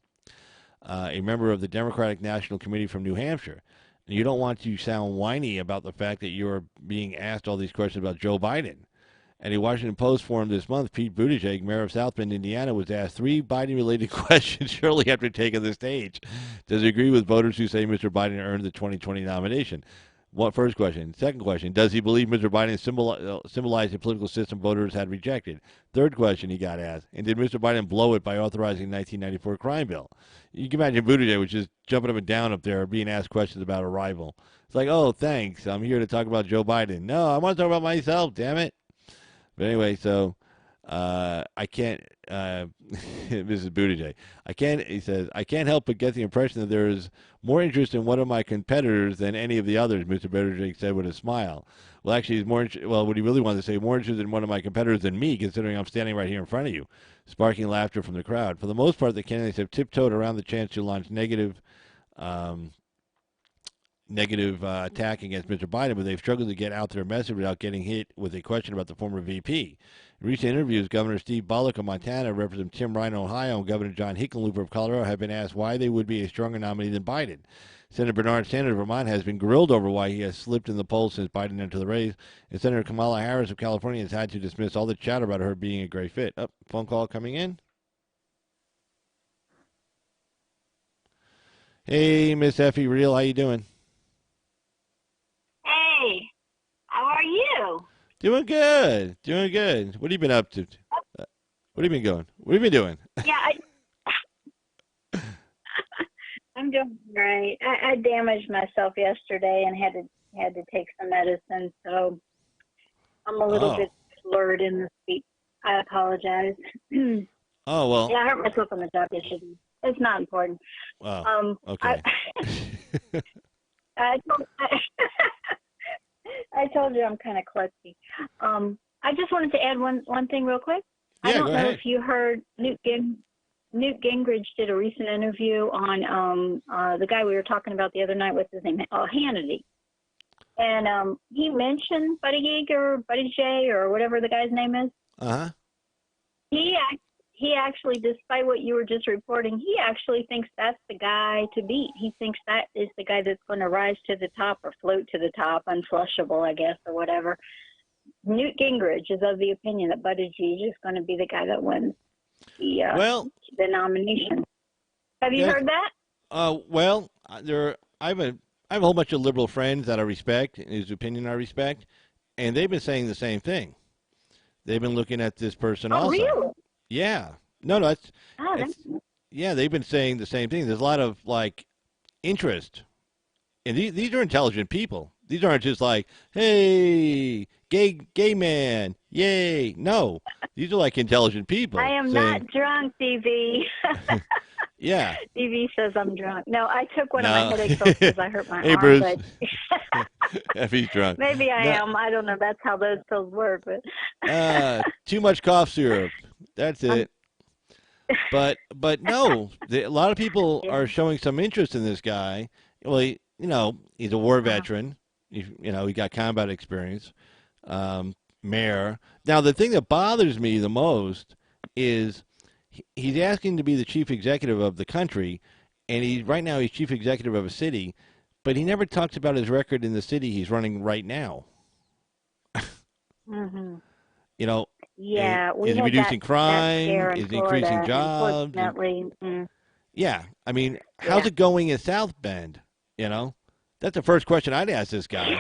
a member of the Democratic National Committee from New Hampshire. And you don't want to sound whiny about the fact that you're being asked all these questions about Joe Biden. At a Washington Post forum this month, Pete Buttigieg, mayor of South Bend, Indiana, was asked 3 Biden-related questions shortly after taking the stage. Does he agree with voters who say Mr. Biden earned the 2020 nomination? First question. Second question, does he believe Mr. Biden symbolized the political system voters had rejected? Third question he got asked, and did Mr. Biden blow it by authorizing the 1994 crime bill? You can imagine Buttigieg was just jumping up and down up there being asked questions about a rival. It's like, oh, thanks. I'm here to talk about Joe Biden. No, I want to talk about myself, damn it. But anyway, so I can't, Mrs. Buttigieg, he says, I can't help but get the impression that there is more interest in one of my competitors than any of the others, Mr. Buttigieg said with a smile. Well, actually, he's what he really wanted to say, more interested in one of my competitors than me, considering I'm standing right here in front of you, sparking laughter from the crowd. For the most part, the candidates have tiptoed around the chance to launch negative attack against Mr. Biden, but they've struggled to get out their message without getting hit with a question about the former VP. In recent interviews, Governor Steve Bullock of Montana, Representative Tim Ryan of Ohio, and Governor John Hickenlooper of Colorado have been asked why they would be a stronger nominee than Biden. Senator Bernard Sanders of Vermont has been grilled over why he has slipped in the polls since Biden entered the race, and Senator Kamala Harris of California has had to dismiss all the chatter about her being a great fit. Phone call coming in. Hey, Miss Effie Real, how you doing? Hey, how are you? Doing good. What have you been up to? What have you been going? What have you been doing? Yeah, I'm doing great. I damaged myself yesterday and had to take some medicine, so I'm a little bit slurred in the speech. I apologize. Oh well. Yeah, I hurt myself on the job yesterday. It's not important. Wow. Okay. I told you I'm kind of klutzy. I just wanted to add one thing real quick. Yeah, I don't know ahead. if you heard Newt Gingrich did a recent interview on the guy we were talking about the other night. What's his name? Hannity. And he mentioned Buddy J or whatever the guy's name is. Uh-huh. He actually, despite what you were just reporting, he actually thinks that's the guy to beat. He thinks that is the guy that's going to rise to the top or float to the top, unflushable, I guess, or whatever. Newt Gingrich is of the opinion that Buttigieg is going to be the guy that wins Well, the nomination. Have you that heard that? well, I have a whole bunch of liberal friends that I respect, and his opinion I respect, and they've been saying the same thing. They've been looking at this person Oh, also. really? Yeah. No, no, Oh, that's yeah. They've been saying the same thing. There's a lot of like interest, and these are intelligent people. These aren't just like, hey, gay man, yay. No, these are like intelligent I people am saying, not drunk, DV. yeah, DV says I'm drunk. No, I took one of my no. headache pills because I hurt my Hey, arm, Bruce, but if he's drunk, maybe I no, am. I don't know. That's how those pills work. But too much cough syrup. That's I'm, it. But no, a lot of people yeah. are showing some interest in this guy. Well, he's a war Uh, veteran. He got combat experience. Mayor. Now, the thing that bothers me the most is he's asking to be the chief executive of the country, and right now he's chief executive of a city, but he never talks about his record in the city he's running right now. hmm You know, Yeah, we is he had reducing that crime? scare in Is he increasing Florida. jobs? Unfortunately, Yeah, I mean, how's yeah. it going in South Bend? That's the first question I'd ask this guy.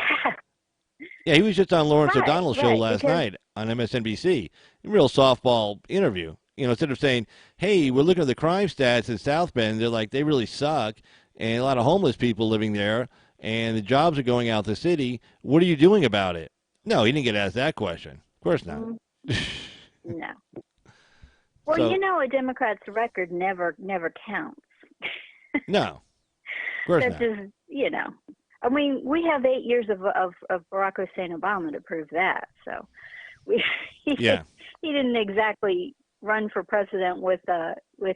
Yeah, he was just on Lawrence Right, O'Donnell's show right. last Because night on MSNBC. A real softball interview. Instead of saying, "Hey, we're looking at the crime stats in South Bend," they're like, "They really suck, and a lot of homeless people living there, and the jobs are going out the city. What are you doing about it?" No, he didn't get asked that question. Of course not. mm, no. Well, So a Democrat's record never counts. no, of course That not. just, I mean, we have 8 years of Barack Hussein Obama to prove that. So we Yeah. he didn't exactly run for president with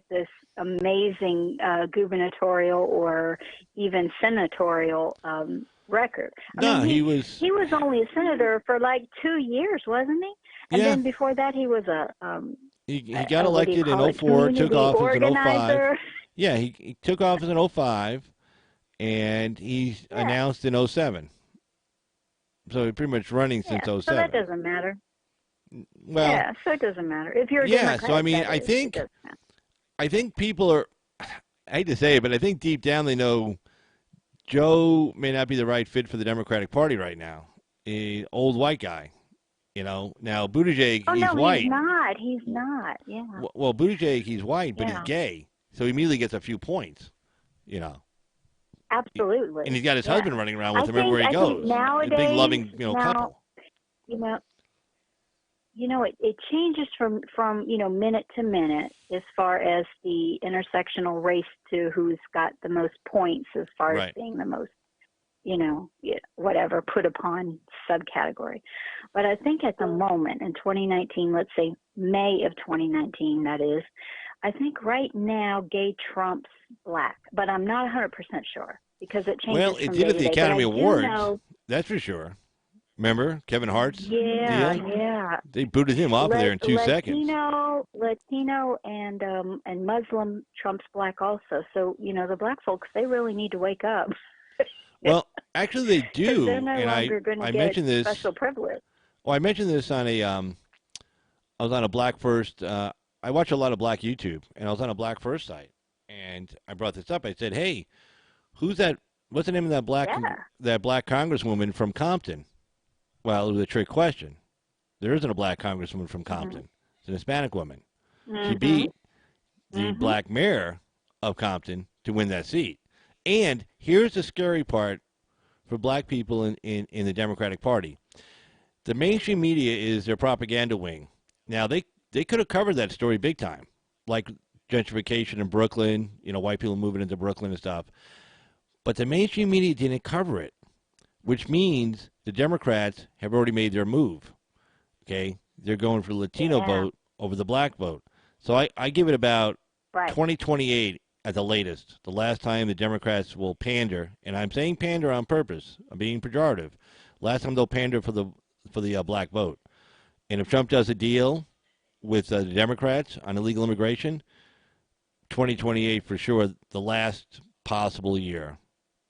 this amazing gubernatorial or even senatorial record. I No, mean, he was. he was only a senator for like 2 years, wasn't he? And Yeah, then before that, he was he got what do you elected in call it? '04, took Community office in '05. organizer. Yeah, he took office in '05, and he's Yeah, announced in '07. So he's pretty much running since yeah. So that '07. doesn't matter. Well, Yeah, so it doesn't matter if you're a yeah. So I Democrat. mean, That is, it doesn't matter. I think people are. I hate to say it, but I think deep down they know Joe may not be the right fit for the Democratic Party right now. A old white guy. Now Buttigieg, Oh he's no, he's white. not. He's not. Yeah, Well, Buttigieg, he's white, but he's yeah, gay, so he immediately gets a few points. You know, and absolutely. he's got his Yeah, husband running around I with him think everywhere he I think goes. A big nowadays loving, now couple. you know it changes from minute to minute as far as the intersectional race to who's got the most points as far as Right. being the most whatever put upon subcategory. But I think at the moment in 2019, let's say May of 2019, that is, I think right now gay trumps black, but I'm not 100% sure because it Well, changes it from did day at to the day. But I Academy do Awards. know, That's for sure. Remember Kevin Hart's yeah, deal? yeah. They booted him off of there in 2 seconds. Latino, and Muslim trumps black also. So the black folks, they really need to wake up Well, actually, they because they're do, no and longer going to I get mentioned this. special privilege. Well, I mentioned this on a I was on a Black First. I watch a lot of Black YouTube, and I was on a Black First site, and I brought this up. I said, "Hey, who's that? What's the name of Yeah. that black congresswoman from Compton?" Well, it was a trick question. There isn't a black congresswoman from Mhm. Compton. It's an Hispanic woman. She Mhm. beat the Mhm. black mayor of Compton to win that seat. And here's the scary part for black people in the Democratic Party. The mainstream media is their propaganda wing. Now, they could have covered that story big time, like gentrification in Brooklyn, white people moving into Brooklyn and stuff. But the mainstream media didn't cover it, which means the Democrats have already made their move. Okay? They're going for the Latino Yeah. vote over the black vote. So I give it about Right. 2028 at the latest, the last time the Democrats will pander, and I'm saying pander on purpose. I'm being pejorative. Last time they'll pander for the black vote. And if Trump does a deal with the Democrats on illegal immigration, 2028 for sure, the last possible year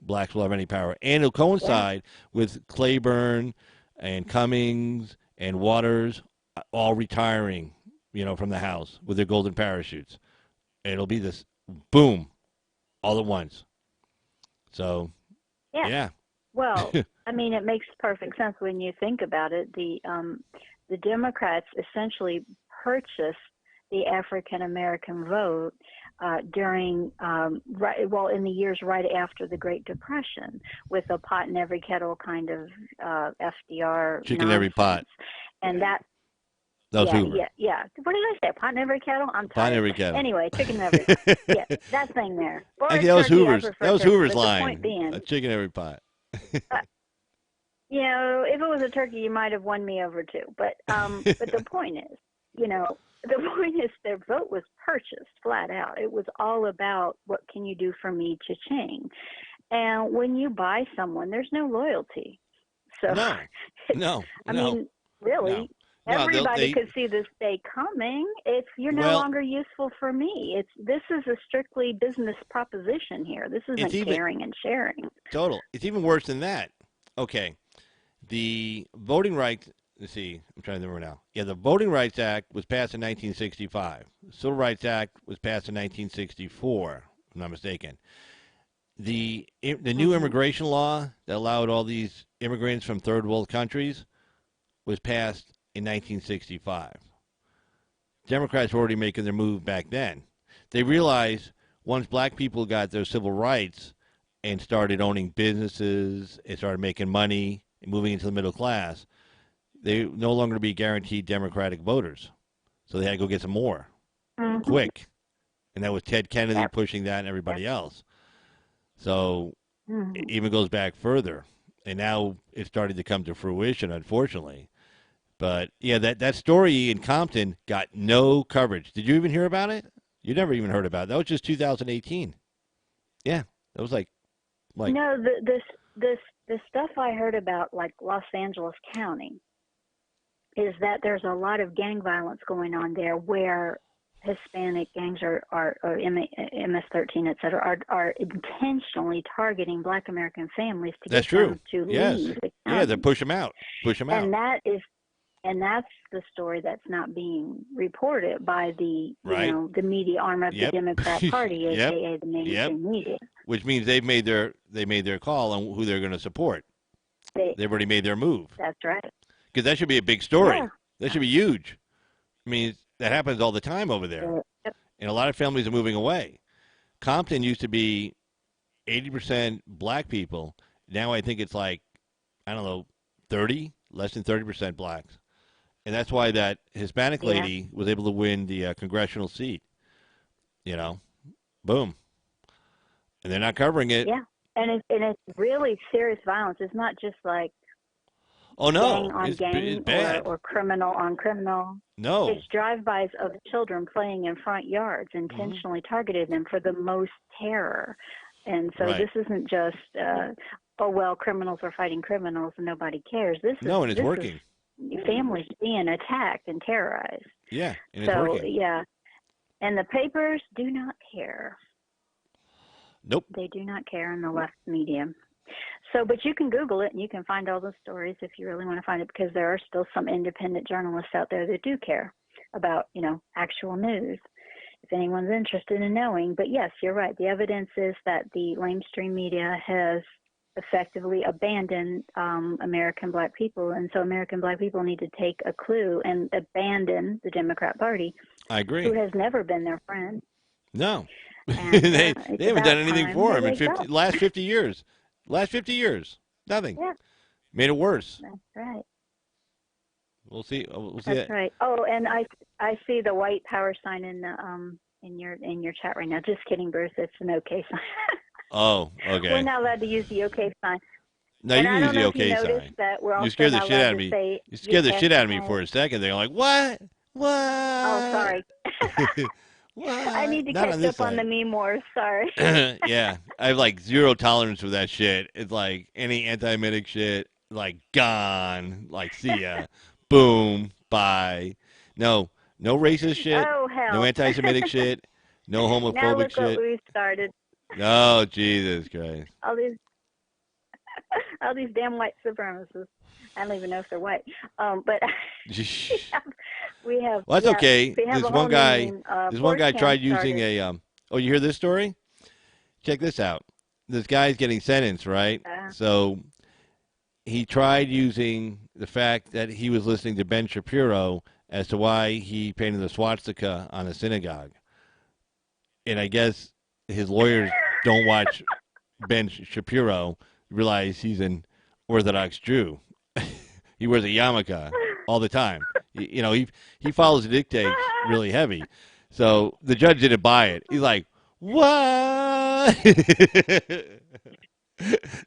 blacks will have any power. And it'll Yeah. coincide with Claiborne and Cummings and Waters all retiring, from the House with their golden parachutes. It'll be this boom all at once. So, Yeah. yeah. Well, I mean, it makes perfect sense when you think about it. The Democrats essentially purchased the African American vote during in the years right after the Great Depression, with a pot in every kettle kind of FDR Chicken in every pot. nonsense, and that. That was Yeah, Hoover. yeah. What did I say? Pot in every kettle? I'm Pot in tired. every kettle. Anyway, chicken in every. Yeah, that thing there. Or Actually, a that was turkey. I Hoover's. prefer That was turkey. Hoover's But the line. point being, A chicken in every pot. uh, if it was a turkey, you might have won me over too. But the point is, their vote was purchased flat out. It was all about what can you do for me, cha-ching. And when you buy someone, there's no loyalty. So No. I mean, really, No, everybody could see this day coming. If you're no longer useful for me, this is a strictly business proposition here. This isn't caring and sharing. Total. It's even worse than that. Okay, the voting rights. Let's see. I'm trying to remember now. Yeah, the Voting Rights Act was passed in 1965. The Civil Rights Act was passed in 1964. If I'm not mistaken. The new immigration law that allowed all these immigrants from third world countries was passed in 1965. Democrats were already making their move back then. They realized once black people got their civil rights and started owning businesses and started making money and moving into the middle class, they no longer be guaranteed Democratic voters. So they had to go get some more quick. And that was Ted Kennedy pushing that and everybody else. So it even goes back further. And now it's starting to come to fruition, unfortunately. But, yeah, that story in Compton got no coverage. Did you even hear about it? You never even heard about it. That was just 2018. Yeah, that was like no, the stuff I heard about, like Los Angeles County, is that there's a lot of gang violence going on there where Hispanic gangs or MS-13, et cetera, are intentionally targeting Black American families to get them to leave the county. Yeah, they push them out. And that's the story that's not being reported by the the media arm of the Democrat Party, aka the mainstream media. Which means they made their call on who they're going to support. They've already made their move. That's right. Because that should be a big story. Yeah. That should be huge. I mean, that happens all the time over there, and a lot of families are moving away. Compton used to be 80% black people. Now I think it's like, I don't know, less than 30% blacks. And that's why that Hispanic lady was able to win the congressional seat. Boom. And they're not covering it. Yeah, and it's really serious violence. It's not just like gang on gang or criminal on criminal. No. It's drive-bys of children playing in front yards, intentionally targeted them for the most terror. And so this isn't just, criminals are fighting criminals and nobody cares. And it's working. Families being attacked and terrorized. Yeah, and it's working. Yeah. And the papers do not care. Nope. They do not care in the left media. So, but you can Google it and you can find all the stories if you really want to find it, because there are still some independent journalists out there that do care about, actual news, if anyone's interested in knowing. But yes, you're right. The evidence is that the mainstream media has effectively abandoned American black people. And so American black people need to take a clue and abandon the Democrat Party. I agree. Who has never been their friend. No. And, they haven't done anything for him in last 50 years. Last 50 years. Nothing. Yeah. Made it worse. That's right. We'll see. That's right. Oh, and I see the white power sign in the in your chat right now. Just kidding, Bruce. It's an okay sign. Oh, okay. We're not allowed to use the okay sign. No, you can use the okay sign. You scared the shit out of me. You scared the shit out of me for a second. They're like, what? Oh, sorry. What? I need to catch up on the meme wars. Sorry. Yeah, I have like zero tolerance for that shit. It's like any anti-Semitic shit, like gone. Like see ya, boom, bye. No racist shit. Oh hell. No anti-Semitic shit. No homophobic now look shit. What we started. Oh Jesus Christ. All these. All these damn white supremacists. I don't even know if they're white. But Well, that's yeah, okay. we have a whole new meme. This one 4 guy tried using started. a. Oh, you hear this story? Check this out. This guy's getting sentenced, right? Uh, So he tried using the fact that he was listening to Ben Shapiro as to why he painted the swastika on a synagogue. And I guess his lawyers don't watch Ben Shapiro, realize he's an Orthodox Jew. He wears a yarmulke all the time. He follows the dictates really heavy. So the judge didn't buy it. He's like, what?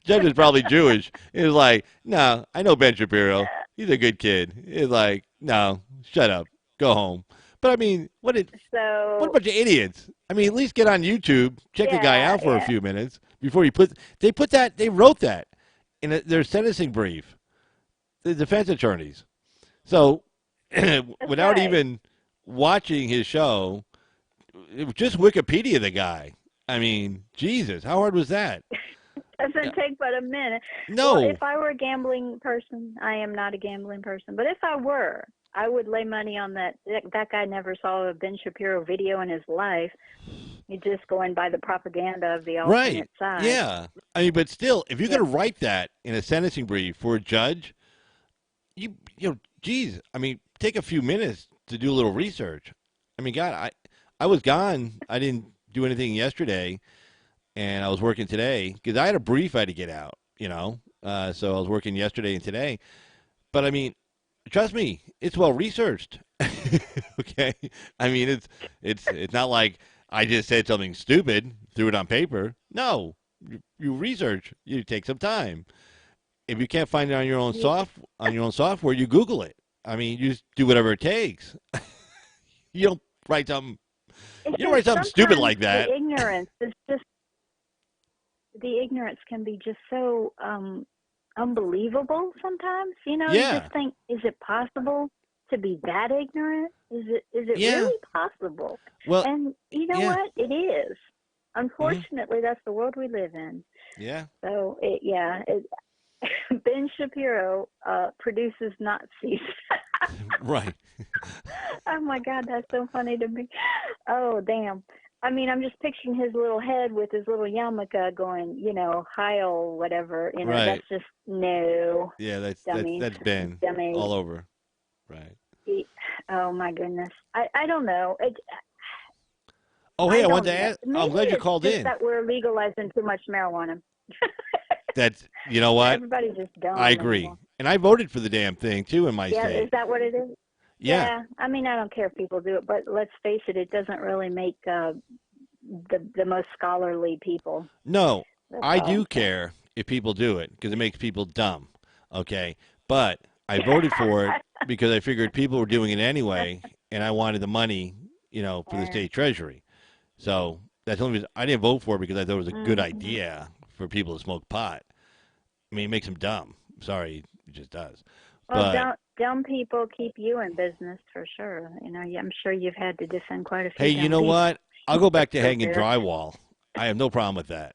Judge is probably Jewish. He's like, no, I know Ben Shapiro. He's a good kid. He's like, no, shut up, go home. But I mean, what a so bunch of idiots. I mean, at least get on YouTube, check the guy yeah, out for a yeah. few minutes before you they wrote that in their sentencing brief, the defense attorneys. So That's without right. even watching his show, it was just Wikipedia the guy. I mean, Jesus, how hard was that? Yeah. Doesn't take but a minute. Well, No, if I were a gambling person, I am not a gambling person, but if I were, I would lay money on that. That guy never saw a Ben Shapiro video in his life. He's just going by the propaganda of the right. alternate side. Yeah. I mean, but still, if you're Yeah, going to write that in a sentencing brief for a judge, geez, I mean, take a few minutes to do a little research. I mean, God, I was gone. I didn't do anything yesterday, and I was working today because I had a brief I had to get out. So I was working yesterday and today. But I mean, trust me, it's well researched. Okay, I mean, it's not like I just said something stupid, threw it on paper. No, you research. You take some time. If you can't find it on your own software, you Google it. I mean, you just do whatever it takes. You don't write something. it's You don't just write something stupid sometimes like that. the ignorance can be just so unbelievable. Sometimes, you Yeah, just think, is it possible to be that ignorant? Is it yeah. really possible? Well, And you know yeah, what? It is. hmm Unfortunately, that's the world we live in. yeah. So Ben Shapiro produces Nazis. Right. Oh my God, that's so funny to me. Oh damn. I mean, I'm just picturing his little head with his little yarmulke going, Heil, whatever. That's Right. just no Yeah. dummies, That's Ben dummy. all over. Right. Oh my goodness. I don't know. Oh, hey, I I wanted don't to know. ask. I'm Maybe glad you it's called just in. that we're legalizing too much marijuana. That's you know what Everybody's just I dumb agree, anymore. and I voted for the damn thing too in my Yeah, is state. that what it is? Yeah. Yeah, I mean, I don't care if people do it, but let's face it, it doesn't really make the most scholarly people. No, That's I all do I'm saying. care if people do it because it makes people dumb. Okay, but I voted for it because I figured people were doing it anyway, and I wanted the money, for the Yeah. state treasury. So that's the only reason I didn't vote for it because I thought it was a good Mm-hmm. idea for people to smoke pot. I mean, it makes them dumb. Sorry, it just does. Well, But dumb people keep you in business for sure. I'm sure you've had to defend quite a hey, few you dumb know people what? I'll in go your back to hanging career. drywall. I have no problem with that.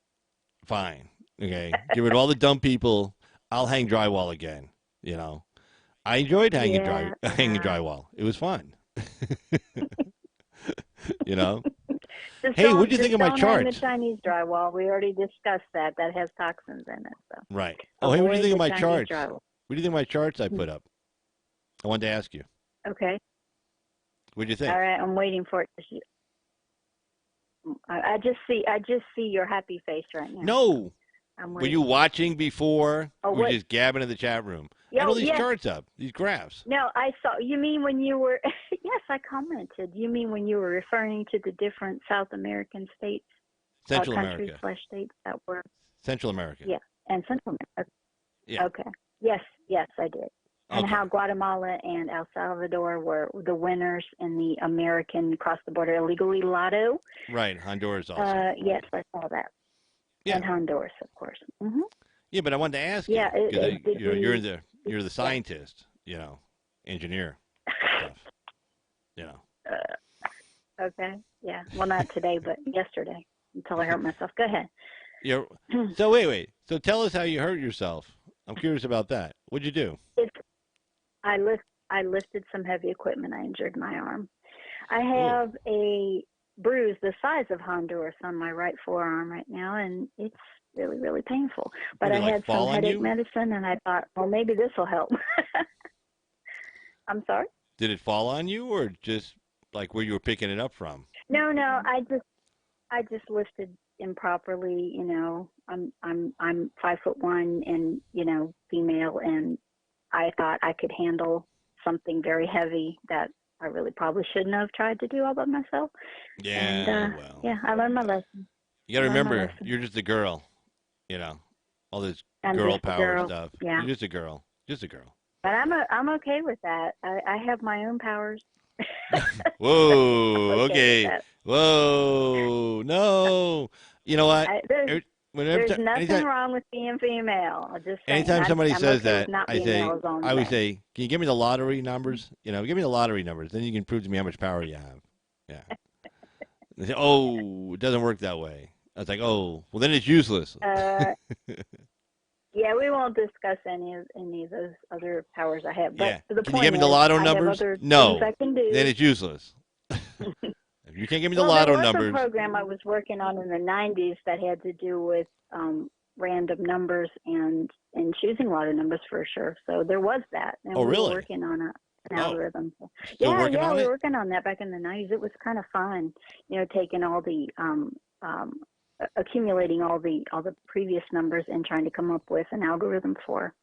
Fine. Okay. Get rid of all the dumb people. I'll hang drywall again. You know. I enjoyed Yeah, hanging yeah. drywall. It was fun. you know. Just Hey, what'd don't you think just of my don't hang the charts? Chinese drywall. We already discussed that. That has toxins in it. So Right. Oh, hey, what do you avoid think of the my Chinese charts? drywall. What do you think of my charts I put up? I wanted to ask you. Okay. What'd you All think? right. I'm waiting for it. I just see your happy face right now. So No. I'm Were you waiting. watching before? Oh, Or were you what? just gabbing in the chat room? I had all Yo, these yes. charts up, these graphs. No, I saw. You mean when you were? Yes, I commented. You mean when you were referring to the different South American states, Central countries America. slash states that were? Central America. Yeah, and Central America. Yeah. Okay. Yes, yes, I did. And Okay. how Guatemala and El Salvador were the winners in the American cross the border illegally lotto. Right. Honduras also. Yes, I saw that. Yeah. And Honduras, of course. Hmm. Yeah, but I wanted to ask you Yeah, because did we? you're the Yeah. scientist, engineer stuff. You know. Okay. Yeah. Well, not today, but yesterday until I hurt myself. Go ahead. You're, so wait. So tell us how you hurt yourself. I'm curious about that. What'd you do? It's I lifted some heavy equipment. I injured my arm. I Ooh. have a bruise the size of Honduras on my right forearm right now, and it's really, really painful. What But did I it like had some fall on headache you? medicine, and I thought, well, maybe this will help. I'm sorry? Did it fall on you, or just like where you were picking it up from? No. I just lifted improperly. I'm 5'1" and female, and I thought I could handle something very heavy that I really probably shouldn't have tried to do all by myself. And Yeah, well, yeah, I learned my lesson. you got I to learned my remember, lesson. you're just a girl. You know, all this I'm girl just a power girl. stuff. Yeah, You're just a girl. Just a girl. but I'm okay with that. I have my own powers. I'm Whoa. okay with Okay. that. Whoa. No. You know what? I, there's Every- Whenever, there's nothing anytime, wrong with being female. I'm just saying. anytime somebody I'm says okay with that, not being male is all I I'm always saying. say, "Can you give me the lottery numbers? Give me the lottery numbers. Then you can prove to me how much power you have." Yeah. They say, "Oh, it doesn't work that way." I was like, "Oh, well, then it's useless." Uh, yeah, we won't discuss any of those other powers I have. But Yeah. the Can you point give me the is, lotto I have numbers? other things No. I can Then do. it's useless. If you can't give me the Well, there lotto was a numbers, program I was working on in the 90s that had to do with random numbers and choosing lotto numbers for sure. So there was that, and oh, we were really? working on an Oh, algorithm. So, still working yeah, on we were it? working on that back in the 90s. It was kind of fun, taking all the accumulating all the previous numbers and trying to come up with an algorithm for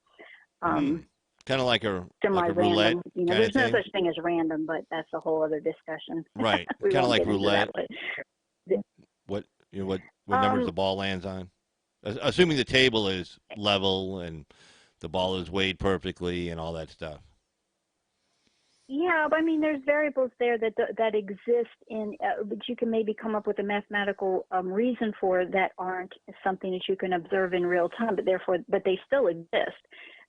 Hmm. um, Kind of like a roulette semi-random. kind of There's no thing. such thing as random, but that's a whole other discussion. Right. We Kind of won't like get into that. roulette. But What what numbers um, the ball lands on? Assuming the table is level and the ball is weighed perfectly and all that stuff. yeah, but I mean, there's variables there that exist but you can maybe come up with a mathematical reason for that aren't something that you can observe in real time, but they still exist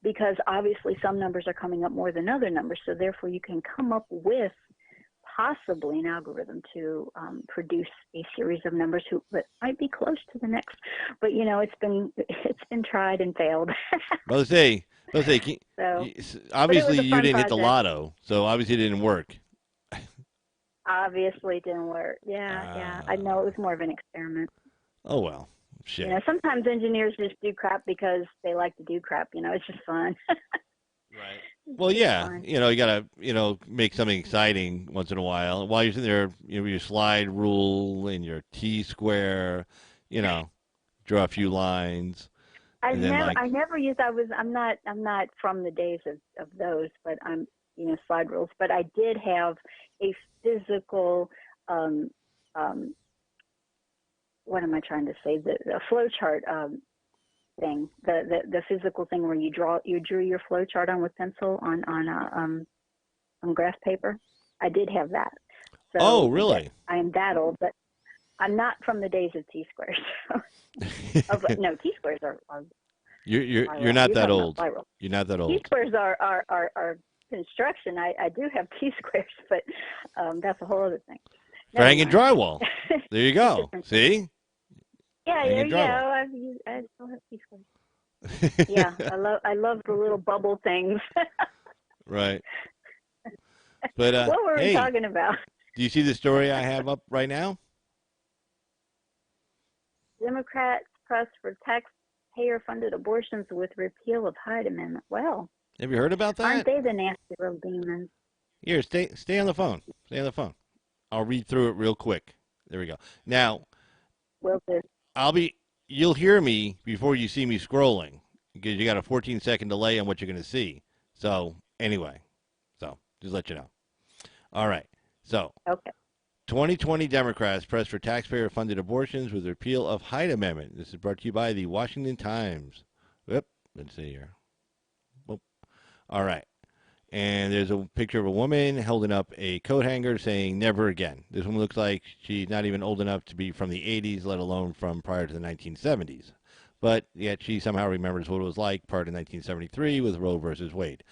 because obviously some numbers are coming up more than other numbers, so therefore you can come up with possibly an algorithm to produce a series of numbers that might be close to the next. But it's been tried and failed. Let's say, So, but it was obviously a you fun didn't hit the project. lotto, so obviously it didn't work. Obviously, it didn't work. Yeah. I know it Uh, was more of an experiment. oh well, shit. Sometimes engineers just do crap because they like to do crap. It's just fun. Right. It's Well, just yeah, fun. you gotta, make something exciting once in a while. While you're sitting there, your slide rule and your T square, you know, draw a few lines, and then like, I never used. I'm not from the days of those, but I'm, slide rules. But I did have a physical, um, um, what am I trying to say? The flow chart thing, the physical thing where you drew your flow chart on with pencil on graph paper. I did have that. oh, So that really? I am that old, but I'm not from the days of T squares. No, T squares are You're spiral. not You're that talking about old. spiral. You're not that T old. squares are construction. I do have T squares, but that's a whole other thing. For Never hanging mind. drywall. There you Two go. different things. See, Yeah, there hanging you go. drywall. I still have T squares. Yeah, I love the little bubble things. Right. But What were we hey, talking about? do you see the story I have up right now? Democrats press for taxpayer-funded abortions with repeal of Hyde Amendment. Well, Have you heard about aren't that? they the nasty little demons? Here, stay on the phone. Stay on the phone. I'll read through it real quick. There we go. Now, Will do. I'll be. You'll hear me before you see me scrolling because you got a 14-second delay on what you're going to see. So anyway, just let you know. All right. So Okay. 2020 Democrats press for taxpayer-funded abortions with repeal of Hyde Amendment. This is brought to you by the Washington Times. Whoop. Let's see here. Whoop. All right. And there's a picture of a woman holding up a coat hanger saying never again. This woman looks like she's not even old enough to be from the 80s, let alone from prior to the 1970s. But yet she somehow remembers what it was like prior to 1973 with Roe versus Wade.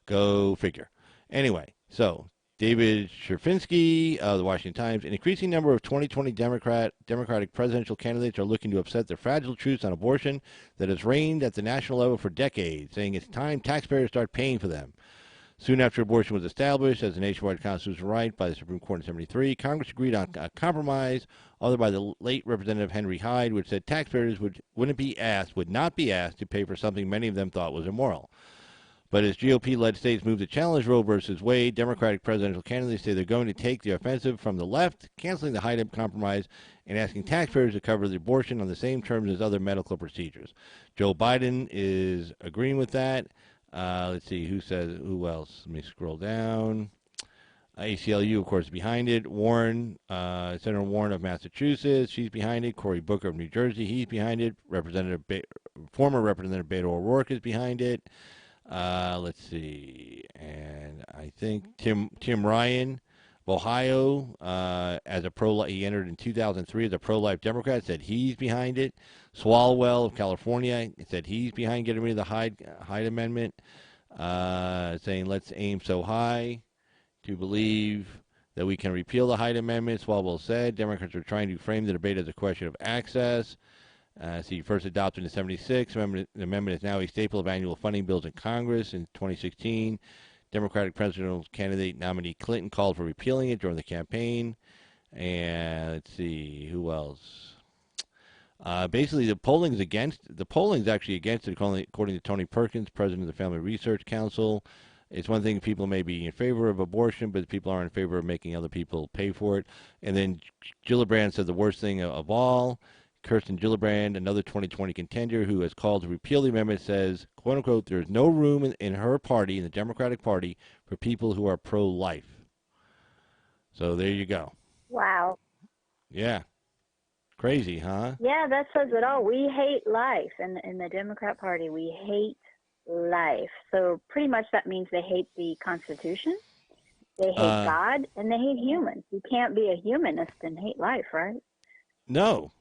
Go figure. Anyway, so David Cherfinsky of the Washington Times. An increasing number of 2020 Democratic presidential candidates are looking to upset the fragile truth on abortion that has reigned at the national level for decades, saying it's time taxpayers start paying for them. Soon after abortion was established as a nationwide constitutional right by the Supreme Court in 1973, Congress agreed on a compromise authored by the late Representative Henry Hyde, which said taxpayers would not be asked to pay for something many of them thought was immoral. But as GOP-led states move to challenge Roe versus Wade, Democratic presidential candidates say they're going to take the offensive from the left, canceling the Hyde Compromise and asking taxpayers to cover the abortion on the same terms as other medical procedures. Joe Biden is agreeing with that. Let's see, who else? Let me scroll down. ACLU, of course, is behind it. Senator Warren of Massachusetts, she's behind it. Cory Booker of New Jersey, he's behind it. Former Representative Beto O'Rourke is behind it. Let's see, and I think Tim Ryan of Ohio, he entered in 2003 as a pro-life Democrat, said he's behind it. Swalwell of California said he's behind getting rid of the Hyde Amendment, saying let's aim so high to believe that we can repeal the Hyde Amendment. Swalwell said Democrats are trying to frame the debate as a question of access. First adopted in 1976. The amendment is now a staple of annual funding bills in Congress. In 2016, Democratic presidential candidate nominee Clinton called for repealing it during the campaign. And let's see, who else? Basically, the polling's actually against it, according to Tony Perkins, president of the Family Research Council. It's one thing people may be in favor of abortion, but people aren't in favor of making other people pay for it. And then Gillibrand said the worst thing of all. Kirsten Gillibrand, another 2020 contender who has called to repeal the amendment, says, quote unquote, there's no room in her party, in the Democratic Party, for people who are pro-life. So there you go. Wow. Yeah. Crazy, huh? Yeah, that says it all. We hate life. In the Democrat Party, we hate life. So pretty much that means they hate the Constitution, they hate God, and they hate humans. You can't be a humanist and hate life, right? No.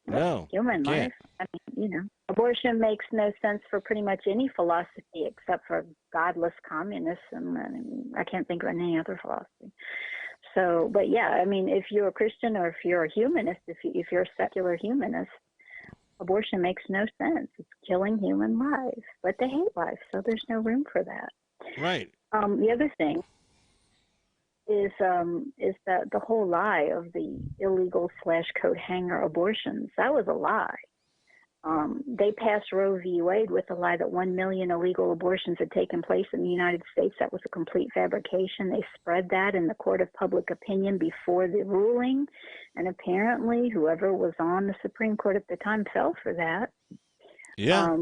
No. Human life. I mean, abortion makes no sense for pretty much any philosophy except for godless communism. I mean, I can't think of any other philosophy. So, but yeah, I mean, if you're a Christian or if you're a humanist, if you're a secular humanist, abortion makes no sense. It's killing human life, but they hate life, so there's no room for that. Right. The other thing is that the whole lie of the illegal /coat hanger abortions, that was a lie. They passed Roe v. Wade with the lie that 1 million illegal abortions had taken place in the United States. That was a complete fabrication. They spread that in the court of public opinion before the ruling, and apparently whoever was on the Supreme Court at the time fell for that. Yeah.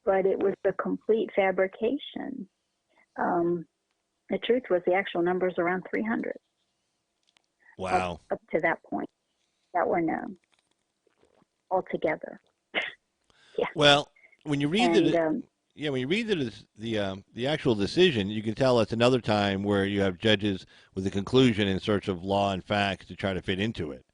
But it was a complete fabrication. The truth was the actual numbers around 300. Wow. Up to that point that were known altogether. Yeah. Well, when you read when you read the actual decision, you can tell it's another time where you have judges with a conclusion in search of law and facts to try to fit into it.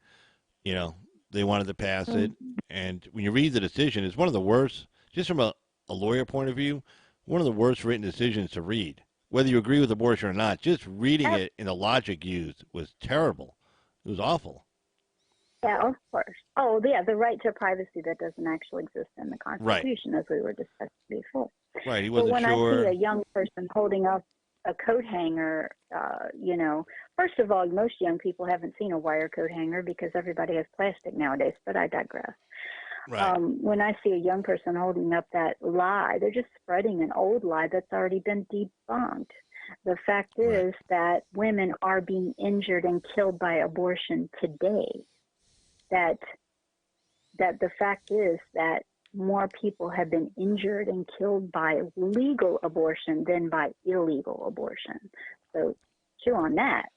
They wanted to pass it, and when you read the decision, it's one of the worst, just from a lawyer point of view, one of the worst written decisions to read. Whether you agree with abortion or not, just reading it and the logic used was terrible. It was awful. Yeah, of course. Oh, yeah, the right to privacy that doesn't actually exist in the Constitution, as we were discussing before. Right, he wasn't sure. When I see a young person holding up a coat hanger, first of all, most young people haven't seen a wire coat hanger because everybody has plastic nowadays, but I digress. Right. When I see a young person holding up that lie, they're just spreading an old lie that's already been debunked. The fact is that women are being injured and killed by abortion today. That the fact is that more people have been injured and killed by legal abortion than by illegal abortion. So chew on that,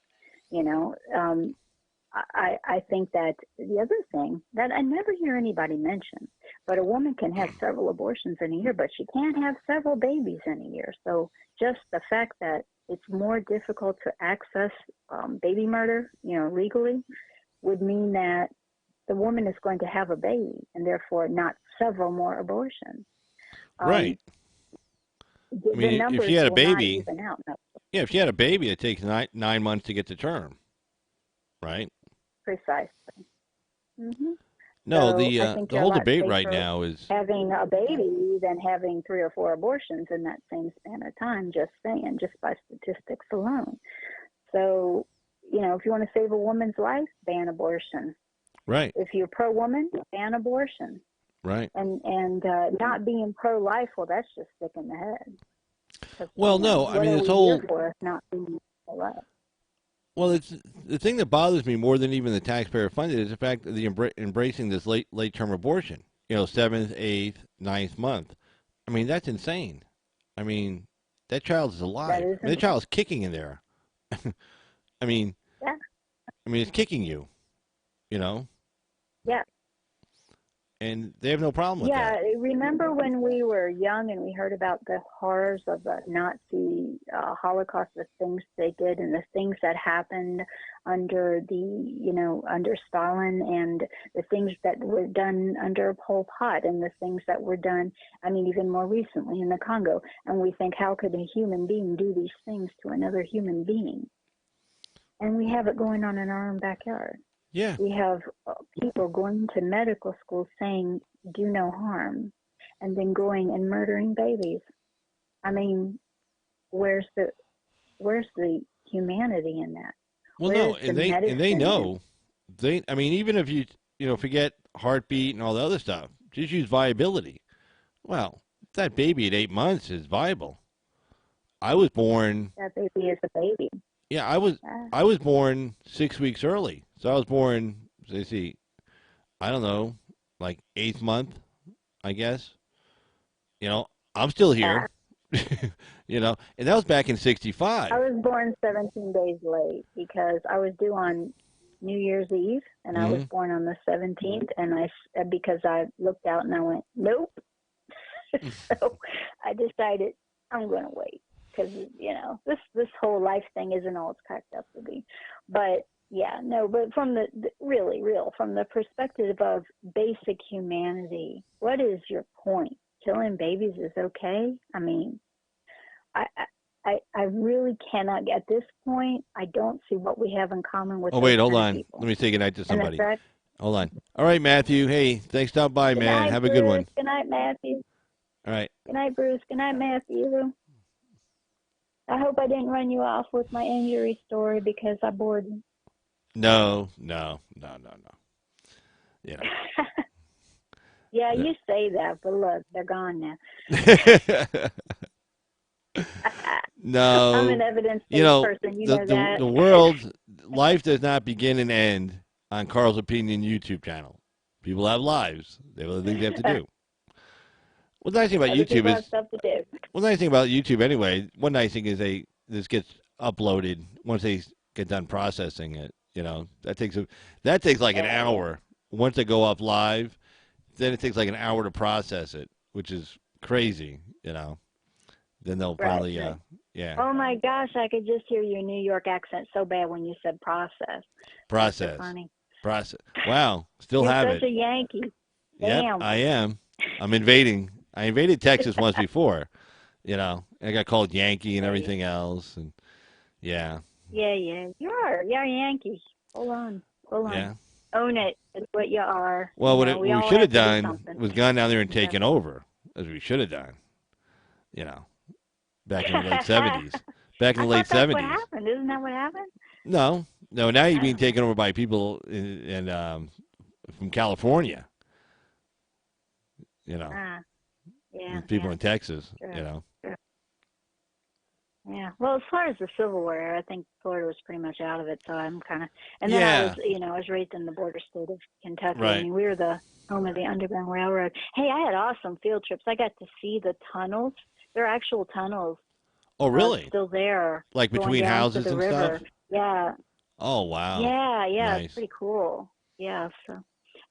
I think that the other thing that I never hear anybody mention, but a woman can have several abortions in a year, but she can't have several babies in a year. So just the fact that it's more difficult to access baby murder, legally, would mean that the woman is going to have a baby and therefore not several more abortions. Right. The numbers if she had a will baby, not even out. No. Yeah, if she had a baby, it takes 9 months to get to term, right? Precisely. Hmm. No, So I the think the you're a whole lot debate right safer now is having a baby than having 3 or 4 abortions in that same span of time. Just saying, just by statistics alone. So, if you want to save a woman's life, ban abortion. right, If you're pro-woman, ban abortion. right. And not being pro-life, well, that's just sick in the head. Because Well, no, I what mean are this we here whole for if not being pro-life? well, it's the thing that bothers me more than even the taxpayer funded is the fact that the embracing this late term abortion. Seventh, eighth, ninth month. I mean, that's insane. I mean, that child is That alive. I mean, that isn't. child is kicking in there. I mean, Yeah, it's kicking you. You know, yeah. and they have no problem with Yeah, that. remember when we were young and we heard about the horrors of the Nazi Holocaust, the things they did and the things that happened under under Stalin, and the things that were done under Pol Pot, and the things that were done, I mean, even more recently in the Congo. And we think, how could a human being do these things to another human being? And we have it going on in our own backyard. Yeah. We have people going to medical school saying do no harm, and then going and murdering babies. I mean, where's the where's the humanity in that? Well, no, Where's the and they medicine in? know they. I mean, even if you forget heartbeat and all the other stuff, just use viability. Well, that baby at 8 months is viable. I was born. That baby is a baby. Yeah, Uh, I was born 6 weeks early. So I was born. Let's see. I don't know, like eighth month, I guess. I'm still here. uh, And that was back in I '65. was born 17 days late because I was due on New Year's Eve, and I was Hmm. born on the 17th, and because I looked out and I went nope. So I decided I'm going to wait because this whole life thing isn't all it's cracked up to be. But yeah, no. But from the really real from the perspective of basic humanity, what is your point? Killing babies is okay. I mean, I. I really cannot, at this point, I don't see what we have in common with Oh those wait, hold kind of on. Let people. me say goodnight to And the somebody. fact, Hold on. All right, Matthew. Hey, thanks for stopping by, good man. night, Have a good Bruce. one. Good night, Matthew. All right. Good night, Bruce. Good night, Matthew. I hope I didn't run you off with my injury story because I bored you. No, no, no, no, no. You know. Yeah, you say that, but look, they're gone now. I'm an No. evidence-based person. You The, know the that. the world life does not begin and end on Carl's Opinion YouTube channel. People have lives. They have other things they have to do. Well, the nice thing about Other YouTube people have is stuff to do. well, the nice thing about YouTube anyway. One nice thing is this gets uploaded once they get done processing it. That takes like an Yeah, yeah. hour. Once they go up live, then it takes like an hour to process it, which is crazy. Then they'll Right, finally, right. yeah, Oh my gosh, I could just hear your New York accent so bad when you said process. That's so process, funny. process. Wow, still You're have such it. a Yankee. Yep, Damn. I am. I'm invading. I invaded Texas once before. I got called Yankee and Yeah, everything else, and yeah, yeah, yeah. You are. You're a Yankee. Hold on. Hold on. yeah. Own it. It's what you are. Well, what We we all should have have to do done something. was gone down there and Yeah. taken over, as we should have done. You know, back in the late '70s. Back in I the thought late that's what '70s. happened. Isn't that what happened? No, no. Now you're I being don't know. taken over by people from California. You know, Ah, yeah, with people yeah. in Texas. Sure, sure. Yeah. Well, as far as the Civil War era, I think Florida was pretty much out of it. So I'm kind of, and then Yeah, I was raised in the border state of Kentucky. I right. mean, we were the home of the Underground Railroad. Hey, I had awesome field trips. I got to see the tunnels. There are actual tunnels Oh, really? still there Like going between down to houses the and river. stuff? Yeah. Oh, wow. Yeah. Yeah. It's Nice. pretty cool. Yeah. So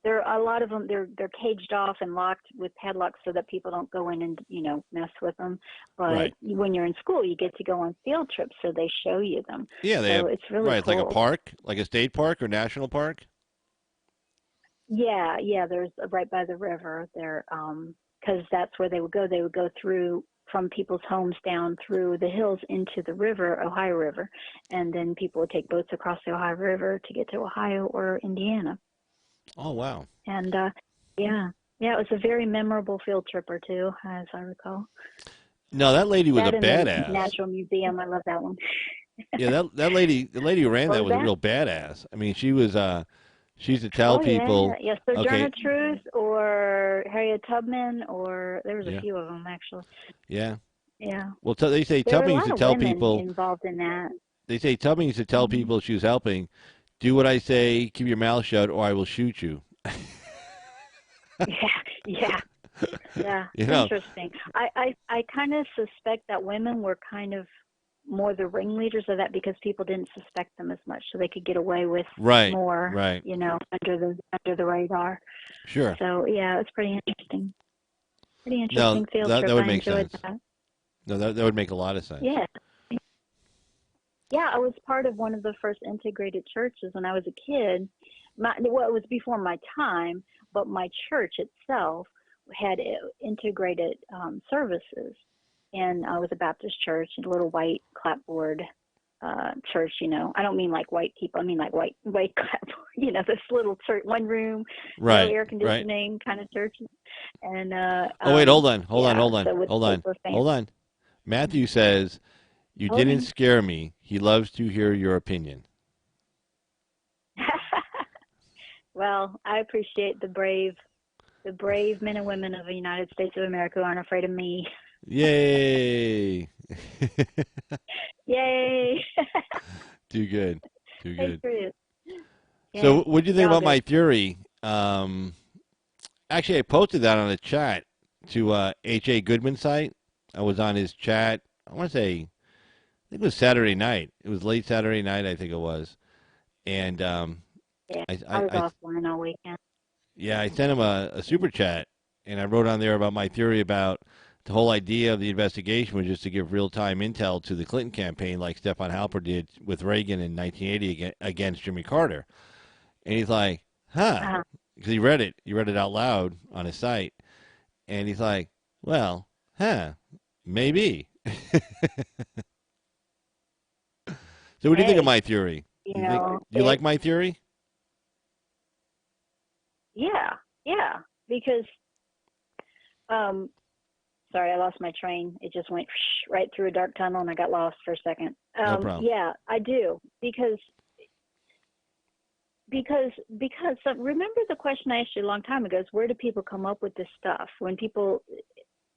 there are a lot of them. They're caged off and locked with padlocks so that people don't go in and mess with them. But Right. when you're in school, you get to go on field trips, so they show you them. Yeah, they So have, it's really right. It's like a cool. park, like a state park or national park. Yeah, yeah. There's right by the river there, because that's where they would go. They would go through. from people's homes down through the hills into the river, Ohio River, and then people would take boats across the Ohio River to get to Ohio or Indiana. Oh, wow. And yeah, yeah, it was a very memorable field trip or two, as I recall. No, that lady was a That and the badass. Natural Museum, I love that one. Yeah, that lady, the lady who ran What that was was a that? real badass. I mean, she used to tell Oh yeah, people, yeah. okay, Sojourner Truth or Harriet Tubman, or there was a yeah, few of them actually. yeah. Yeah, Well, they say there were a Tubman used lot to of tell women people, involved in that. they say Tubman used to tell Hmm. people she was helping, do what I say, keep your mouth shut, or I will shoot you. Yeah, yeah, yeah. You know, Interesting. I kind of suspect that women were kind of more the ringleaders of that because people didn't suspect them as much, so they could get away with right, more, right, under the radar. sure. So yeah, it's pretty interesting. Pretty No, interesting field that trip. would I make enjoyed sense. that. No, that would make a lot of sense. Yeah. Yeah, I was part of one of the first integrated churches when I was a kid. Well, it was before my time, but my church itself had integrated services. And I was a Baptist church, a little white clapboard church. I don't mean like white people. I mean like white clapboard. This little church, one room, no Right, air right. conditioning kind of church. And Oh wait, hold on, hold on, yeah, hold on, so with hold on, paper fans. hold on. Matthew says you didn't Holding. scare me. He loves to hear your opinion. Well, I appreciate the brave men and women of the United States of America who aren't afraid of me. Yay! Yay! Too good, too Hey, good. Chris. So, Yeah, what do you think y'all about my good. theory? Actually, I posted that on a chat to H.A. Goodman's site. I was on his chat. I want to say, I think it was Saturday night. It was late Saturday night, I think it was. And Yeah, I, I I, was I, offline all weekend. yeah, I sent him a super chat, and I wrote on there about my theory about the whole idea of the investigation was just to give real time intel to the Clinton campaign, like Stefan Halper did with Reagan in 1980 against Jimmy Carter. And he's like, huh? Uh-huh. Because he read it. He read it out loud on his site. And he's like, well, huh, maybe. So what do you think of Hey, my theory? Do you like it. my theory? Yeah, yeah. Because, um, sorry, I lost my train. It just went right through a dark tunnel, and I got lost for a second. No problem. Yeah, I do because remember the question I asked you a long time ago is where do people come up with this stuff when people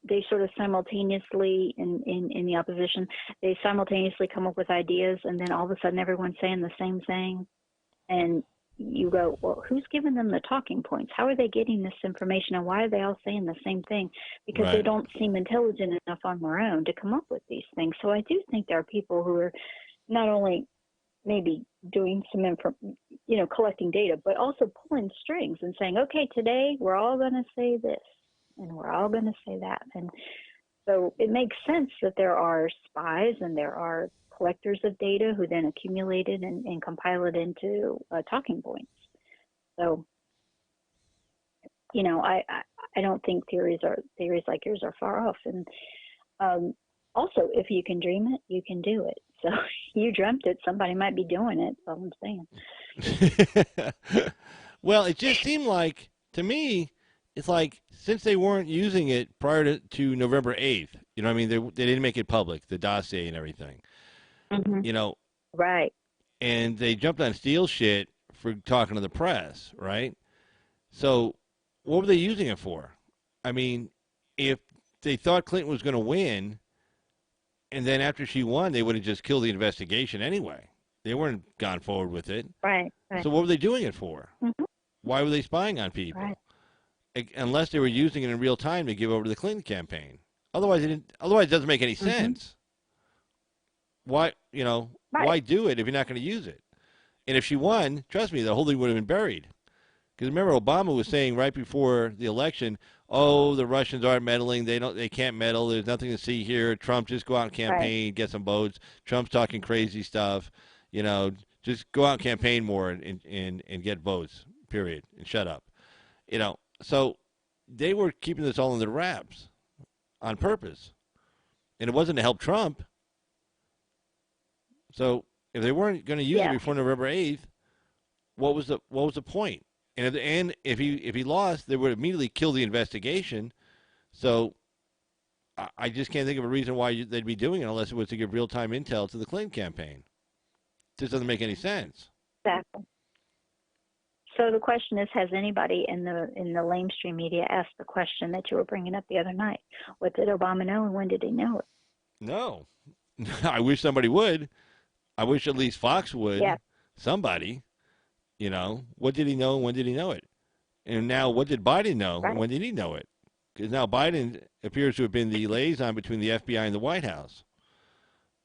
they sort of simultaneously in the opposition they simultaneously come up with ideas and then all of a sudden everyone's saying the same thing and you go, well, who's giving them the talking points? How are they getting this information and why are they all saying the same thing? Because they Right. don't seem intelligent enough on their own to come up with these things. So I do think there are people who are not only maybe doing some collecting data, but also pulling strings and saying, okay, today we're all going to say this and we're all going to say that. And so it makes sense that there are spies and there are collectors of data who then accumulate it and compile it into talking points. So, I don't think theories like yours are far off. And also, if you can dream it, you can do it. So you dreamt it, somebody might be doing it. That's all I'm saying. Well, it just seemed like, to me, it's like since they weren't using it prior to November 8th, you know what I mean? They didn't make it public, the dossier and everything, Hmm. you know, Right. and they jumped on Steele shit for talking to the press, right? So what were they using it for? I mean, if they thought Clinton was going to win, and then after she won, they would have just killed the investigation anyway. They weren't gone forward with it. Right. Right. So what were they doing it for? Hmm. Why were they spying on Right. people? Unless they were using it in real time to give over to the Clinton campaign. Otherwise, it doesn't make any Hmm. sense. Why, Right. why do it if you're not going to use it? And if she won, trust me, the whole thing would have been buried. Because remember, Obama was saying right before the election, "Oh, the Russians aren't meddling. They can't meddle. There's nothing to see here. Trump, just go out and Right. campaign, get some votes. Trump's talking crazy stuff. You know, just go out and campaign more and get votes. Period. And shut up. So they were keeping this all in their wraps on purpose. and it wasn't to help Trump. So if they weren't going to use it Yeah, before November 8th, what was the point? And if he lost, they would immediately kill the investigation. So I just can't think of a reason why they'd be doing it unless it was to give real time intel to the Clinton campaign. It just doesn't make any sense. exactly. So the question is, has anybody in the lamestream media asked the question that you were bringing up the other night? What did Obama know, and when did he know it? No, I wish somebody would. I wish at least Fox Yeah, would. Somebody, what did he know and when did he know it? And now, what did Biden know and right. when did he know it? Because now Biden appears to have been the liaison between the FBI and the White House,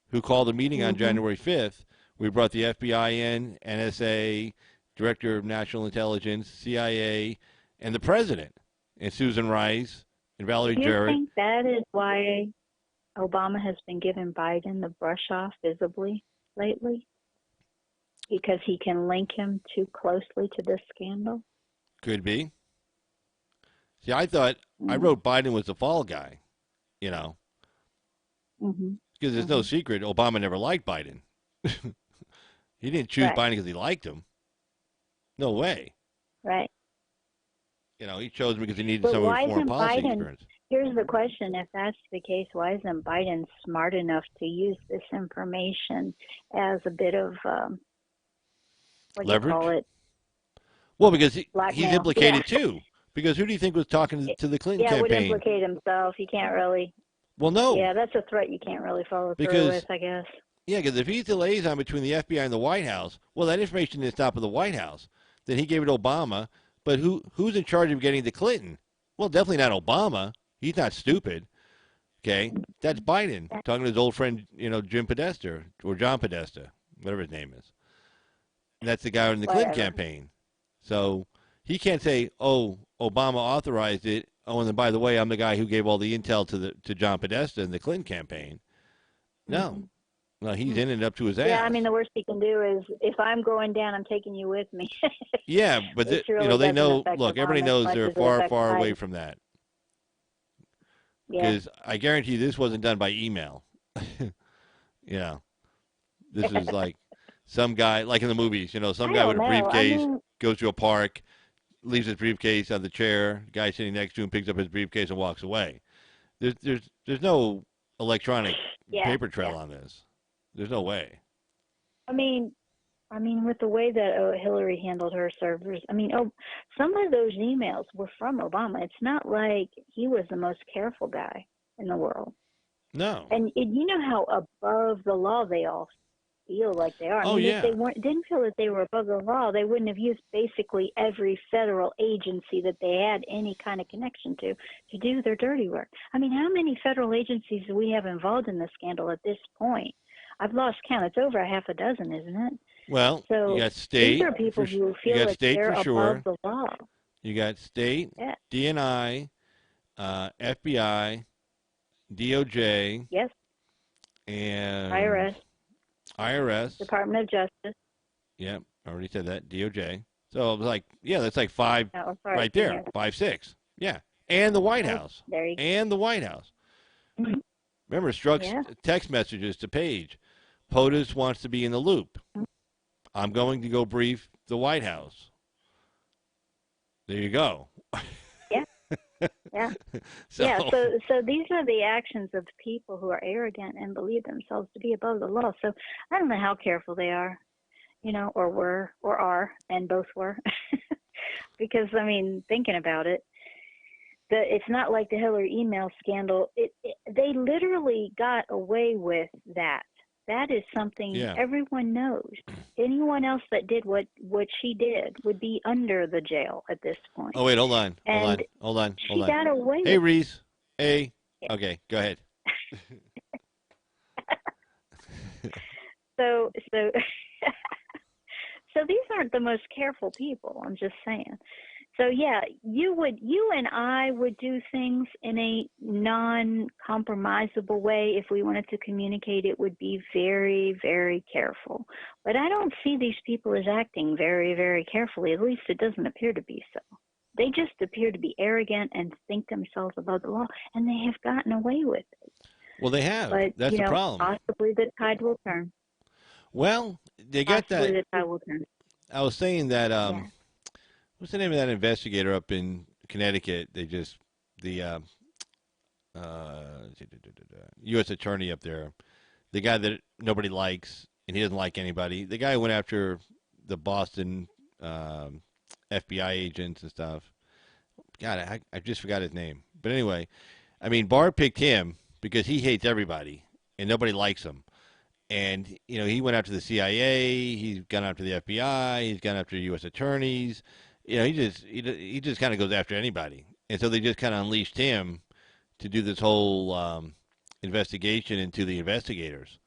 who called a meeting on Mhm. January 5th. We brought the FBI in, NSA, Director of National Intelligence, CIA, and the President, and Susan Rice and Valerie Do you Jarrett. think that is why Obama has been giving Biden the brush off visibly lately? Because he can link him too closely to this scandal? Could be. See, I Mm. wrote Biden was the fall guy, you know, Mhm. because there's no Mhm. secret Obama never liked Biden. He didn't choose Right. Biden because he liked him. No way. Right. He chose him because he needed But some of his why foreign isn't policy Biden? experience. Here's the question: if that's the case, why isn't Biden smart enough to use this information as a bit of what do you call Leverage? it? Well, because he's Blackmail. Yeah. implicated too. Because who do you think was talking to the Clinton Yeah, it would campaign? implicate himself. You can't really. Well, no, Yeah, that's a threat you can't really follow through with, because I guess. yeah, because if he's the liaison between the FBI and the White House, well, that information didn't stop at the White House. Then he gave it to Obama. But who's in charge of getting to Clinton? Well, definitely not Obama. He's not stupid. Okay, that's Biden talking to his old friend, Jim Podesta or John Podesta, whatever his name is. And that's the guy in the Clinton Whatever. campaign. So he can't say, "Oh, Obama authorized it." Oh, and then by the way, I'm the guy who gave all the intel to John Podesta in the Clinton campaign. No, Hmm. no, he's in and up to his Yeah, I mean, ass. the worst he can do is, if I'm going down, I'm taking you with me. Yeah, but Which really they doesn't know. affect Look, everybody Obama as knows much they're as it far, affects far away Biden. from that. Yeah. Because I guarantee you, this wasn't done by email. This is like some guy, like in the movies. Some I guy don't with a know. I briefcase mean, goes to a park, leaves his briefcase on the chair. The guy sitting next to him picks up his briefcase and walks away. There's no electronic yeah, paper trail yeah. on this. There's no way. I mean, with the way that Hillary handled her servers, some of those emails were from Obama. It's not like he was the most careful guy in the world. No. And you know how above the law they all feel like they are. I Oh mean, if they yeah. didn't feel that they were above the law, they wouldn't have used basically every federal agency that they had any kind of connection to do their dirty work. I mean, how many federal agencies do we have involved in this scandal at this point? I've lost count. It's over a half a dozen, isn't it? Well, you So got these state are people who you feel got like state they're for above sure. the law. You got state, Yeah. DNI, FBI, DOJ, Yes. and IRS, IRS. Department of Justice. Yep, I already said that. DOJ. So it was like, yeah, that's like five Oh, sorry, right I can't there. hear. 5, 6. Yeah. And the White Oh, House. there you And the White House. go. Remember, Strzok's Yeah. text messages to Page. POTUS wants to be in the loop. I'm going to go brief the White House. There you go. Yeah. Yeah. So, Yeah, so these are the actions of people who are arrogant and believe themselves to be above the law. So I don't know how careful they are, or were or are, and both were. Because thinking about it, it's not like the Hillary email scandal. They literally got away with that. That is something yeah. everyone knows. Anyone else that did what she did would be under the jail at this point. Oh, wait, hold on. Hold And on. Hold on. she Hold on. got away Hey, with Reese. Hey. it. Okay, go ahead. So so these aren't the most careful people, I'm just saying. So yeah, you and I would do things in a non-compromisable way. If we wanted to communicate, it would be very, very careful. But I don't see these people as acting very, very carefully. At least it doesn't appear to be so. They just appear to be arrogant and think themselves above the law, and they have gotten away with it. Well, they have. But That's the problem. possibly the tide will turn. Well, they got Possibly that. the tide will turn. I was saying that. Yeah. What's the name of that investigator up in Connecticut? They just the U.S. attorney up there, the guy that nobody likes and he doesn't like anybody. The guy who went after the Boston FBI agents and stuff. God, I just forgot his name. But anyway, I mean, Barr picked him because he hates everybody and nobody likes him. And he went after the CIA. He's gone after the FBI. He's gone after U.S. attorneys. He just kind of goes after anybody. And so they just kind of unleashed him to do this whole investigation into the investigators.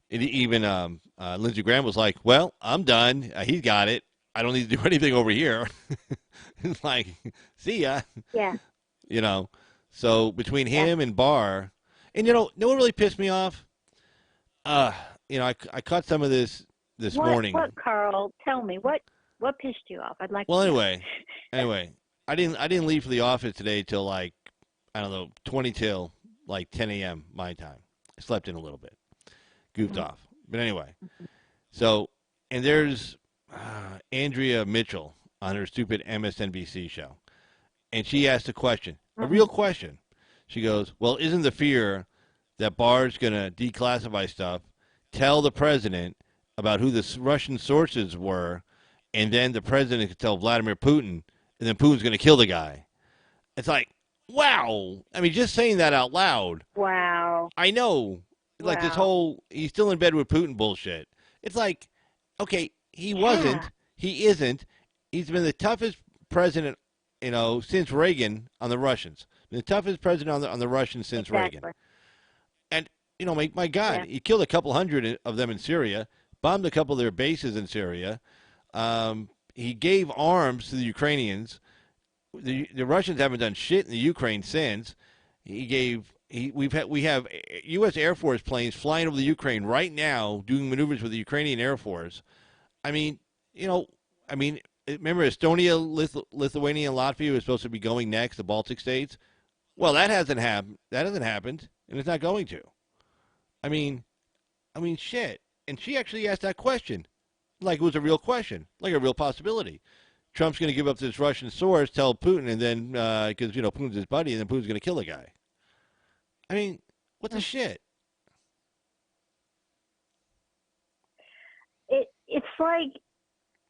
Even Lindsey Graham was like, "Well, I'm done. He's got it. I don't need to do anything over here." It's like, see ya. Yeah. You know. So between Yeah. him and Barr, and no one really pissed me off. Uh, I caught some of this morning. What, Carl? Tell me what pissed you off? I'd like Well, to know. anyway, I didn't leave for the office today till like I don't know 20 till like 10 a.m. my time. I slept in a little bit, goofed off. But anyway, so and there's Andrea Mitchell on her stupid MSNBC show, and she asked a question, a real question. She goes, "Well, isn't the fear that Barr's going to declassify stuff, tell the president about who the Russian sources were, and then the president could tell Vladimir Putin, and then Putin's going to kill the guy?" It's like, wow. I mean, just saying that out loud. Wow. I know, like this Wow. whole he's still in bed with Putin bullshit. It's like, okay, he wasn't, he isn't. He's been the toughest president, since Reagan on the Russians. The toughest president on the Russians since Exactly. Reagan. And my God, Yeah. he killed a couple hundred of them in Syria, bombed a couple of their bases in Syria. He gave arms to the Ukrainians. The Russians haven't done shit in the Ukraine since. We have U.S. Air Force planes flying over the Ukraine right now, doing maneuvers with the Ukrainian Air Force. I mean, remember Estonia, Lithuania, and Latvia were supposed to be going next, the Baltic states. Well, that hasn't happened. That hasn't happened, and it's not going to. I mean, shit. And she actually asked that question like it was a real question, like a real possibility. Trump's going to give up this Russian source, tell Putin, and then because Putin's his buddy, and then Putin's going to kill the guy. I mean, what the shit?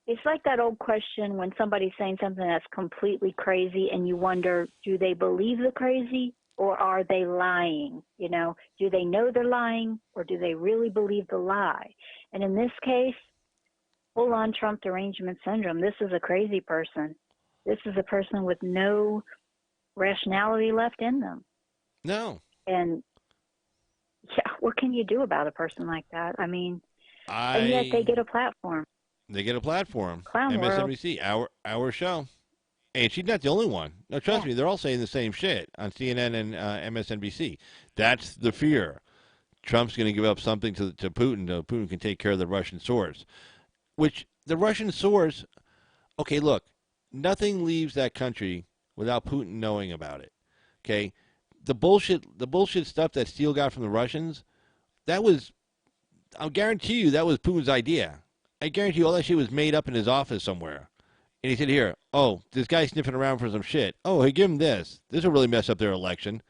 It's like that old question when somebody's saying something that's completely crazy and you wonder, do they believe the crazy or are they lying? Do they know they're lying or do they really believe the lie? And in this case, full on Trump derangement syndrome. This is a crazy person. This is a person with no rationality left in them. No. And yeah, what can you do about a person like that? I mean, and yet they get a platform. They get a platform. Clown MSNBC, our show. And she's not the only one. No, trust me, they're all saying the same shit on CNN and MSNBC. That's the fear. Trump's going to give up something to Putin so Putin can take care of the Russian source. Which, the Russian source, okay, look, nothing leaves that country without Putin knowing about it. Okay? The bullshit stuff that Steele got from the Russians, I'll guarantee you that was Putin's idea. I guarantee you all that shit was made up in his office somewhere. And he said, here, this guy's sniffing around for some shit. Oh, hey, give him this. This will really mess up their election.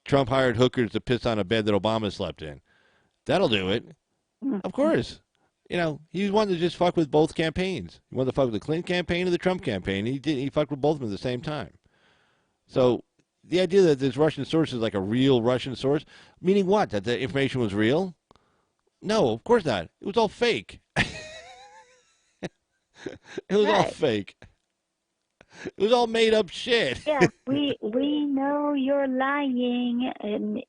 Trump hired hookers to piss on a bed that Obama slept in. That'll do it. Of course. He wanted to just fuck with both campaigns. He wanted to fuck with the Clinton campaign and the Trump campaign. He fucked with both of them at the same time. So the idea that this Russian source is like a real Russian source, meaning what? That the information was real? No, of course not. It was all fake. It was all fake. It was all made up shit. Yeah, we know you're lying, and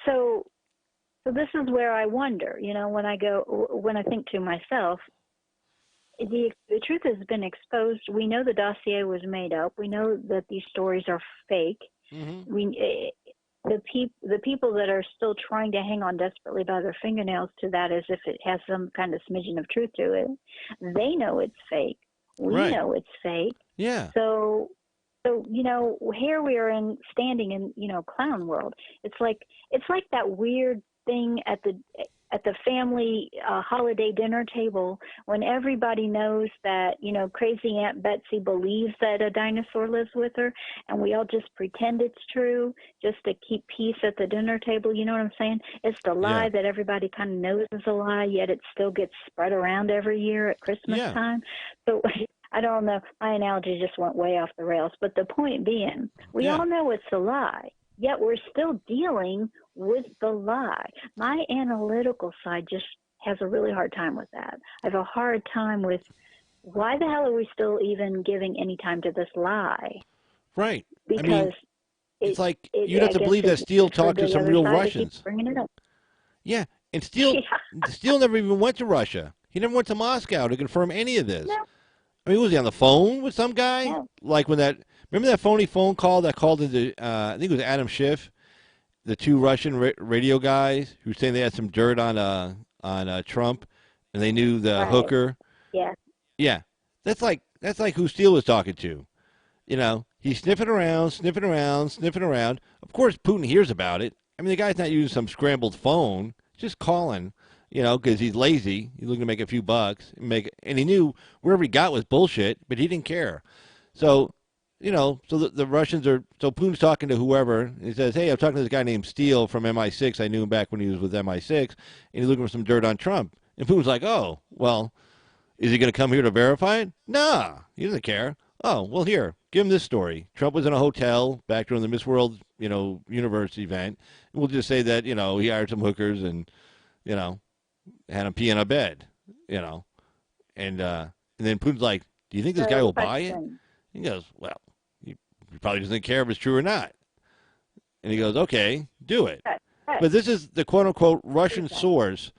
so this is where I wonder. When I think to myself, the truth has been exposed. We know the dossier was made up. We know that these stories are fake. Mm-hmm. The people that are still trying to hang on desperately by their fingernails to that as if it has some kind of smidgen of truth to it, they know it's fake. We know it's fake. Yeah. So So, here we are standing in, clown world. It's like that weird thing at the family holiday dinner table when everybody knows that, crazy Aunt Betsy believes that a dinosaur lives with her, and we all just pretend it's true just to keep peace at the dinner table. You know what I'm saying? It's the Yeah. lie that everybody kind of knows is a lie, yet it still gets spread around every year at Christmas Yeah. time. So I don't know. My analogy just went way off the rails. But the point being, we Yeah. all know it's a lie, yet we're still dealing with the lie. My analytical side just has a really hard time with that. I have a hard time with why the hell are we still even giving any time to this lie? Right. I mean, Because it's it, like it you'd have I to guess believe that Steele for talked to the some other real side to keep Russians. bringing it up. Yeah, and Steele Yeah. Steele never even went to Russia. He never went to Moscow to confirm any of this. No, I mean, was he on the phone with some guy? no. Like when that remember that phony phone call that called into I think it was Adam Schiff, the two Russian radio guys who saying they had some dirt on Trump, and they knew the Right. hooker. Yeah. Yeah, that's like who Steele was talking to. He's sniffing around, sniffing around, sniffing around. Of course, Putin hears about it. I mean, the guy's not using some scrambled phone, just calling, because he's lazy. He's looking to make a few bucks. And he knew wherever he got was bullshit, but he didn't care. So, so the Russians so Putin's talking to whoever. He says, hey, I'm talking to this guy named Steele from MI6. I knew him back when he was with MI6, and he's looking for some dirt on Trump. And Putin's like, oh, well, is he going to come here to verify it? Nah, he doesn't care. Oh, well, here, give him this story. Trump was in a hotel back during the Miss World, universe event. We'll just say that, he hired some hookers and, had him pee in a bed, and then Putin's like, do you think this guy will buy it? Question. He goes, well, he probably doesn't care if it's true or not. And he goes, okay, do it. Right. Right. But this is the quote unquote Russian Exactly. source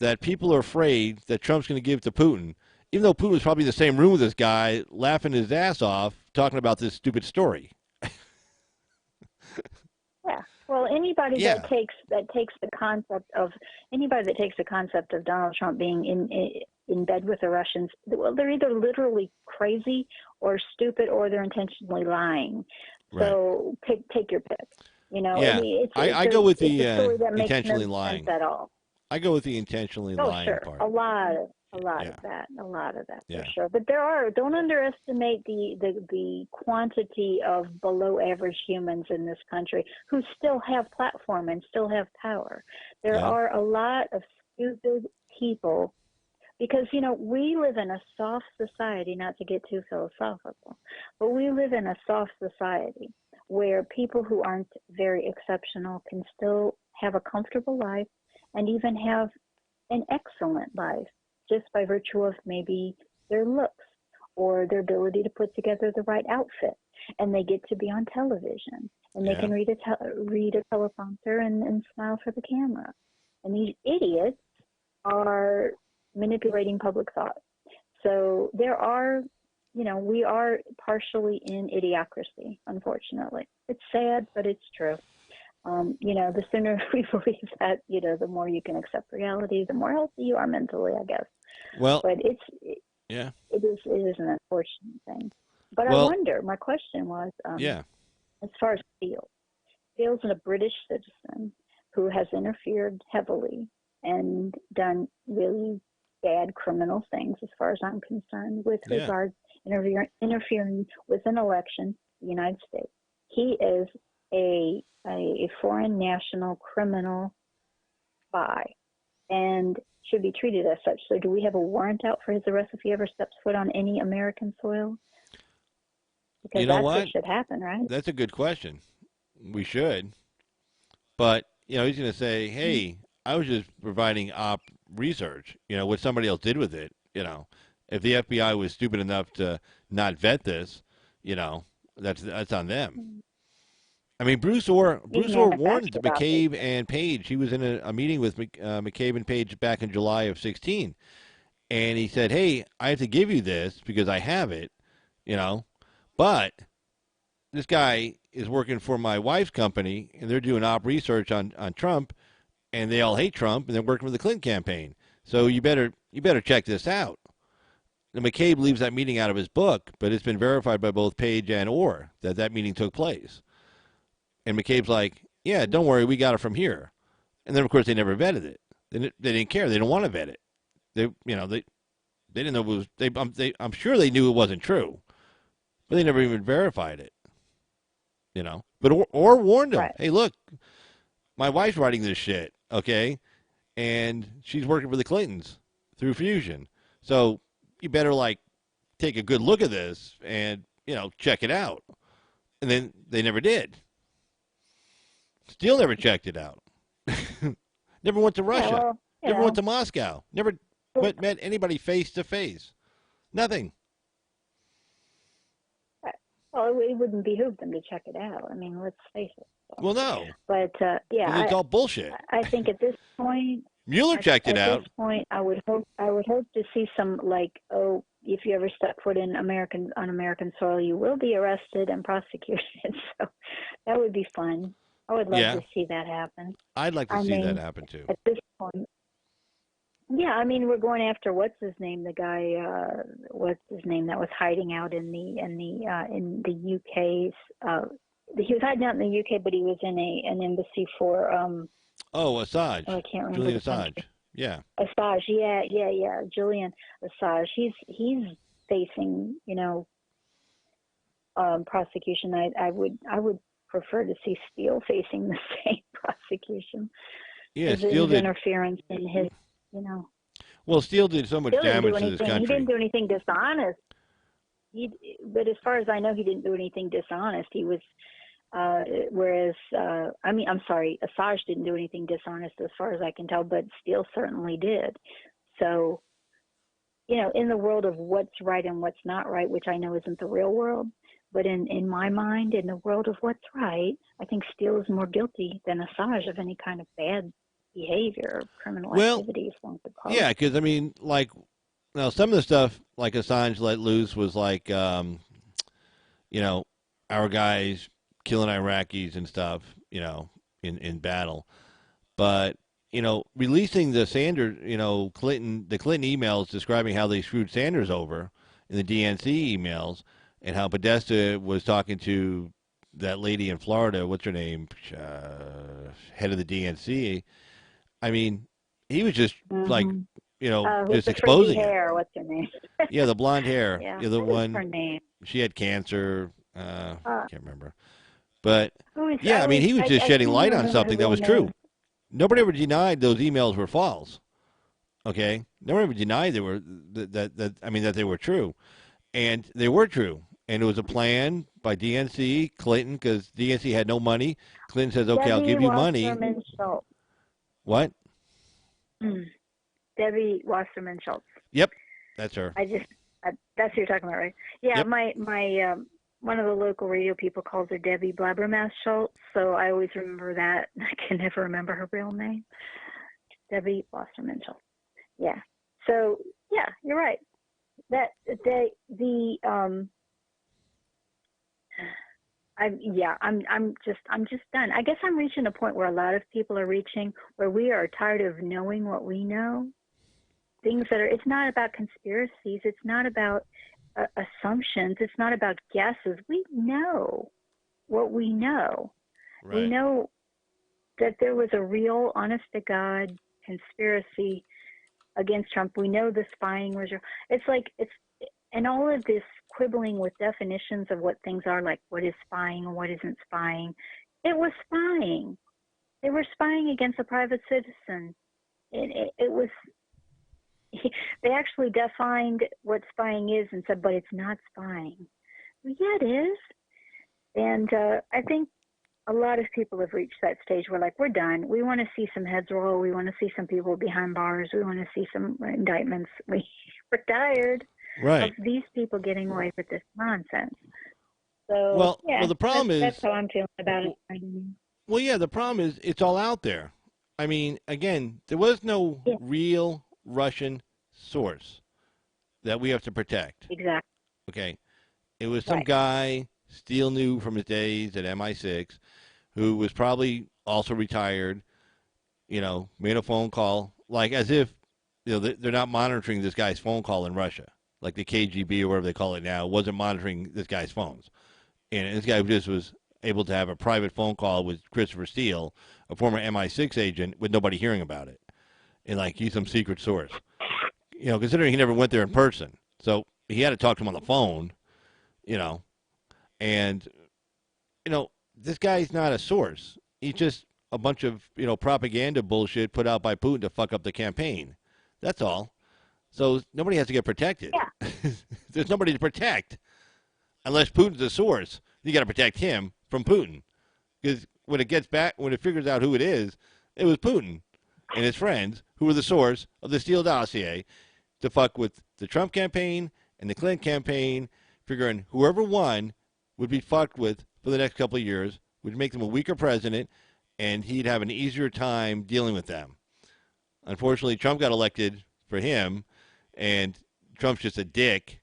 that people are afraid that Trump's going to give to Putin, even though Putin was probably in the same room with this guy, laughing his ass off, talking about this stupid story. Yeah. Well, anybody Yeah, that takes the concept of Donald Trump being in bed with the Russians, well, they're either literally crazy or stupid, or they're intentionally lying. right. So take your pick. I Yeah, mean, I go with it's a the story that makes no intentionally sense lying. at all. I go with the intentionally Oh, lying sure. part. A lot Yeah, of that for yeah, sure. But don't underestimate the quantity of below average humans in this country who still have platform and still have power. There yeah, are a lot of stupid people because, we live in a soft society, not to get too philosophical, but we live in a soft society where people who aren't very exceptional can still have a comfortable life and even have an excellent life just by virtue of maybe their looks or their ability to put together the right outfit. And they get to be on television and they yeah, can read a teleprompter and smile for the camera. And these idiots are manipulating public thought. So we are partially in idiocracy, unfortunately. It's sad, but it's true. The sooner we believe that, the more you can accept reality, the more healthy you are mentally, I guess. well, But yeah, it is an unfortunate thing. But I well, wonder, my question was, yeah, as far as Steele's a British citizen who has interfered heavily and done really bad criminal things, as far as I'm concerned, with yeah, regard interfering with an election in the United States. He is a foreign national criminal spy and should be treated as such. So do we have a warrant out for his arrest if he ever steps foot on any American soil? you Because know that's what what? should happen, right? That's a good question. We should, but he's going to say, hey, I was just providing op research. What somebody else did with it. If the FBI was stupid enough to not vet this, that's on them. Mm. I mean, Bruce Orr warned Manufactured McCabe objects. and Page. He was in a meeting with McCabe and Page back in July of 16, and he said, "Hey, I have to give you this because I have it, you know, but this guy is working for my wife's company, and they're doing op research on Trump, and they all hate Trump, and they're working with the Clinton campaign. So you better check this out." McCabe leaves that meeting out of his book, but it's been verified by both Page and Orr that meeting took place. And McCabe's like, yeah, don't worry, we got it from here. And then, of course, they never vetted it. They didn't care. They didn't want to vet it. They didn't know it was. I'm sure they knew it wasn't true, but they never even verified it. But Orr warned them, Right. hey, look, my wife's writing this shit, okay, and she's working for the Clintons through Fusion, so you better take a good look at this and check it out. And then they never did. Steele never checked it out. Never went to Yeah, Russia. well, Never went to Moscow. Never met anybody face to face. Nothing. well, it wouldn't behoove them to check it out. I mean, let's face it. Well, no. But yeah, It's all bullshit. I think at this point, Mueller checked it at out. this point, I would hope to see some if you ever step foot on American soil, you will be arrested and prosecuted. So that would be fun. I would love to see that happen. I'd like to see that happen too. At this point, yeah, I mean, we're going after what's his name, the guy, what's his name that was hiding out in the UK's. He was hiding out in the UK, but he was in an embassy for Assange. I can't remember. Julian the Assange. country. Yeah. Assange, yeah. Julian Assange. He's facing, prosecution. I would prefer to see Steele facing the same prosection. Yeah, his Steele did interference in his, Well, Steele did so much damage to this country. He didn't do anything dishonest. But as far as I know, he didn't do anything dishonest. He was, I'm sorry, Assange didn't do anything dishonest as far as I can tell, but Steele certainly did. So, in the world of what's right and what's not right, which I know isn't the real world, but in my mind, in the world of what's right, I think Steele is more guilty than Assange of any kind of bad behavior or criminal activity, if one could call it. Yeah, because, now some of the stuff like Assange let loose was like, our guys killing Iraqis and stuff, in battle. But, releasing the Sanders, the Clinton emails describing how they screwed Sanders over in the DNC emails and how Podesta was talking to that lady in Florida, what's her name, head of the DNC. I mean, he was just just exposing hair. What's her name? Yeah, the blonde hair. Yeah, the one. Her name? She had cancer. I can't remember. But he was just shedding light on something that was true. Nobody ever denied those emails were false. Okay, nobody ever denied they were that they were true, and they were true. And it was a plan by DNC, Clinton, because DNC had no money. Clinton says, "Okay, I'll give you money." What? Debbie Wasserman Schultz. Yep, that's her. That's who you're talking about, right? Yeah, yep. My one of the local radio people calls her Debbie Blabbermouth Schultz, so I always remember that. I can never remember her real name. Debbie Wasserman Schultz. Yeah. So yeah, you're right. I'm just done. I guess I'm reaching a point where a lot of people are reaching where we are tired of knowing what we know. It's not about conspiracies. It's not about assumptions. It's not about guesses. We know what we know. Right. We know that there was a real, honest to God conspiracy against Trump. We know the spying was real. And all of this quibbling with definitions of what things are, like what is spying and what isn't spying. It was spying. They were spying against a private citizen. It was. They actually defined what spying is and said, but it's not spying. Well, yeah, it is. And I think a lot of people have reached that stage where, we're done. We want to see some heads roll. We want to see some people behind bars. We want to see some indictments. We're tired of these people getting away with this nonsense. So, the problem is... That's how I'm feeling about it. Well, yeah, the problem is it's all out there. I mean, again, there was no real Russian source that we have to protect. Exactly. Okay. It was some guy Steele knew from his days at MI6 who was probably also retired, made a phone call, as if they're not monitoring this guy's phone call in Russia. like the KGB or whatever they call it now, wasn't monitoring this guy's phones. And this guy just was able to have a private phone call with Christopher Steele, a former MI6 agent, with nobody hearing about it. And like he's some secret source. Considering he never went there in person. So he had to talk to him on the phone, you know. And, this guy's not a source. He's just a bunch of, propaganda bullshit put out by Putin to fuck up the campaign. That's all. So nobody has to get protected. Yeah. There's nobody to protect unless Putin's a source. You got to protect him from Putin. Because when it figures out who it was Putin and his friends who were the source of the Steele dossier to fuck with the Trump campaign and the Clinton campaign, figuring whoever won would be fucked with for the next couple of years, would make them a weaker president, and he'd have an easier time dealing with them. Unfortunately, Trump got elected for him, and Trump's just a dick,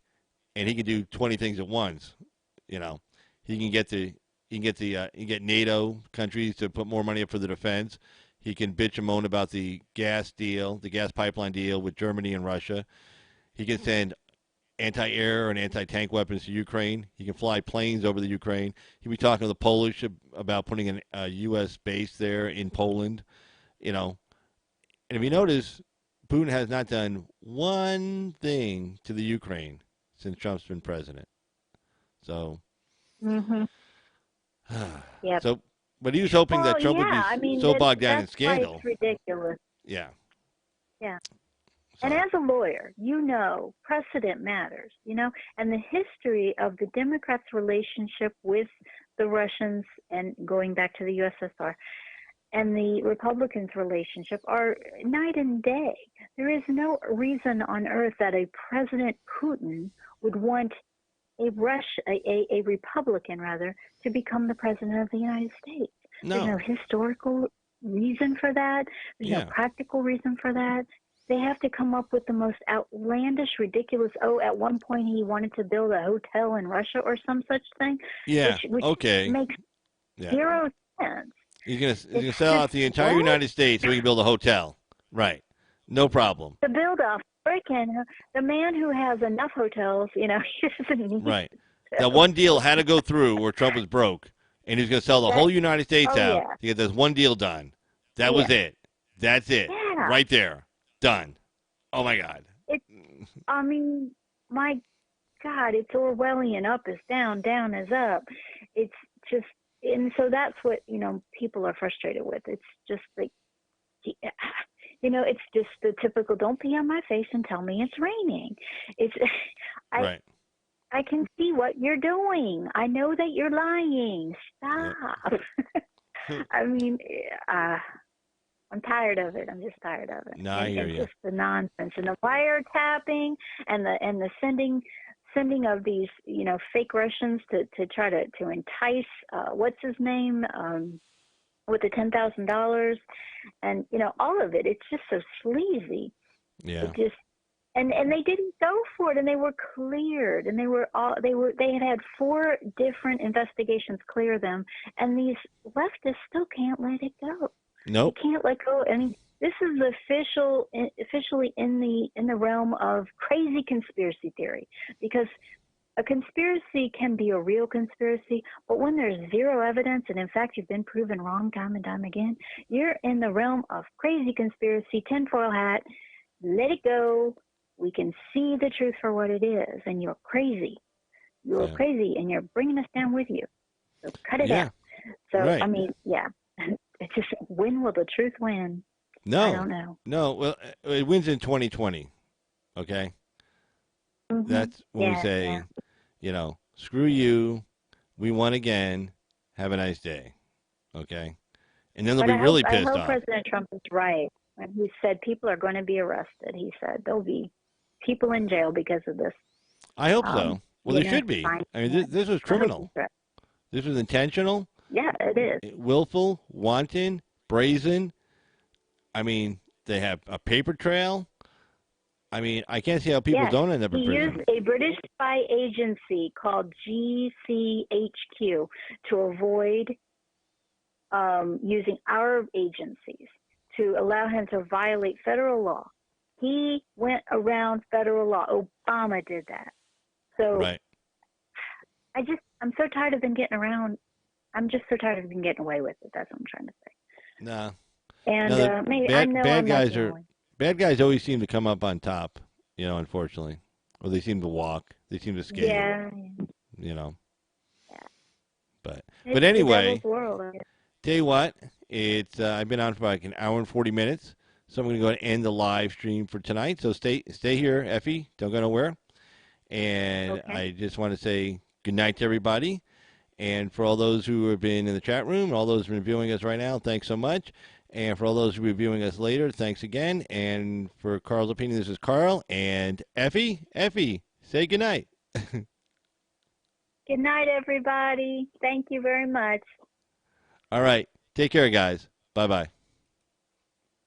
and he can do 20 things at once. He can get NATO countries to put more money up for the defense. He can bitch and moan about the gas pipeline deal with Germany and Russia. He can send anti-air and anti-tank weapons to Ukraine. He can fly planes over the Ukraine. He'll be talking to the Polish about putting a U.S. base there in Poland. And if you notice, Putin has not done one thing to the Ukraine since Trump's been president. So, Yep. So, but he was hoping that Trump would be so bogged down in scandal. That's ridiculous. Yeah. Yeah. So. And as a lawyer, precedent matters, and the history of the Democrats' relationship with the Russians and going back to the USSR and the Republicans' relationship are night and day. There is no reason on earth that a President Putin would want a Republican, rather, to become the president of the United States. No. There's no historical reason for that. There's no practical reason for that. They have to come up with the most outlandish, ridiculous. At one point he wanted to build a hotel in Russia or some such thing. Yeah. Which okay. Makes zero sense. He's gonna sell out the entire United States so he can build a hotel. Right. No problem. To build a the man who has enough hotels, he doesn't need. Right. That one deal had to go through where Trump was broke, and he's gonna sell the whole United States out to get this one deal done. That was it. That's it. Yeah. Right there. Done. Oh my God. My God, it's Orwellian. Up is down, down is up. It's just, and so that's what people are frustrated with. It's just like, it's just the typical. Don't pee on my face and tell me it's raining. It's right. I can see what you're doing. I know that you're lying. Stop. Yep. I'm tired of it. I'm just tired of it. No, I hear you. Just the nonsense and the wiretapping and the sending of these fake Russians to try to entice what's his name with the $10,000 and all of it. It's just so sleazy. Yeah. It just and they didn't go for it, and they were cleared, and they had 4 different investigations clear them, and these leftists still can't let it go. Nope. You can't let go. This is officially in the realm of crazy conspiracy theory, because a conspiracy can be a real conspiracy, but when there's zero evidence, and in fact you've been proven wrong time and time again, you're in the realm of crazy conspiracy, tinfoil hat. Let it go. We can see the truth for what it is, and you're crazy. You're crazy, and you're bringing us down with you. So cut it out. So right. It's just, when will the truth win? No. I don't know. No, well, it wins in 2020, okay? Mm-hmm. That's when we say, screw you, we won again, have a nice day, okay? And then they'll be really pissed off. I hope President Trump is right. And he said people are going to be arrested. He said there'll be people in jail because of this. I hope so. Well, there should be. This was criminal. This was intentional. Yeah, it is. Willful, wanton, brazen. They have a paper trail. I can't see how people don't end up in prison. He used a British spy agency called GCHQ to avoid using our agencies to allow him to violate federal law. He went around federal law. Obama did that. So Right. I'm so tired of them getting around. I'm just so tired of them getting away with it. That's what I'm trying to say. Nah. And No, the maybe I bad know I'm bad not guys the only are one. bad guys always seem to come up on top, unfortunately. Or they seem to walk. They seem to skate, Yeah, you know. yeah. But It's the devil's anyway, world. I guess. tell you what, it's I've been on for like an hour and 40 minutes, so I'm going to go ahead and end the live stream for tonight. So stay here, Effie. Don't go nowhere. And Okay. I just want to say good night to everybody. And for all those who have been in the chat room, and all those who are viewing us right now, thanks so much. And for all those who are viewing us later, thanks again. And for Carl's opinion, this is Carl and Effie. Effie, say good night. Good night, everybody. Thank you very much. All right. Take care, guys. Bye bye.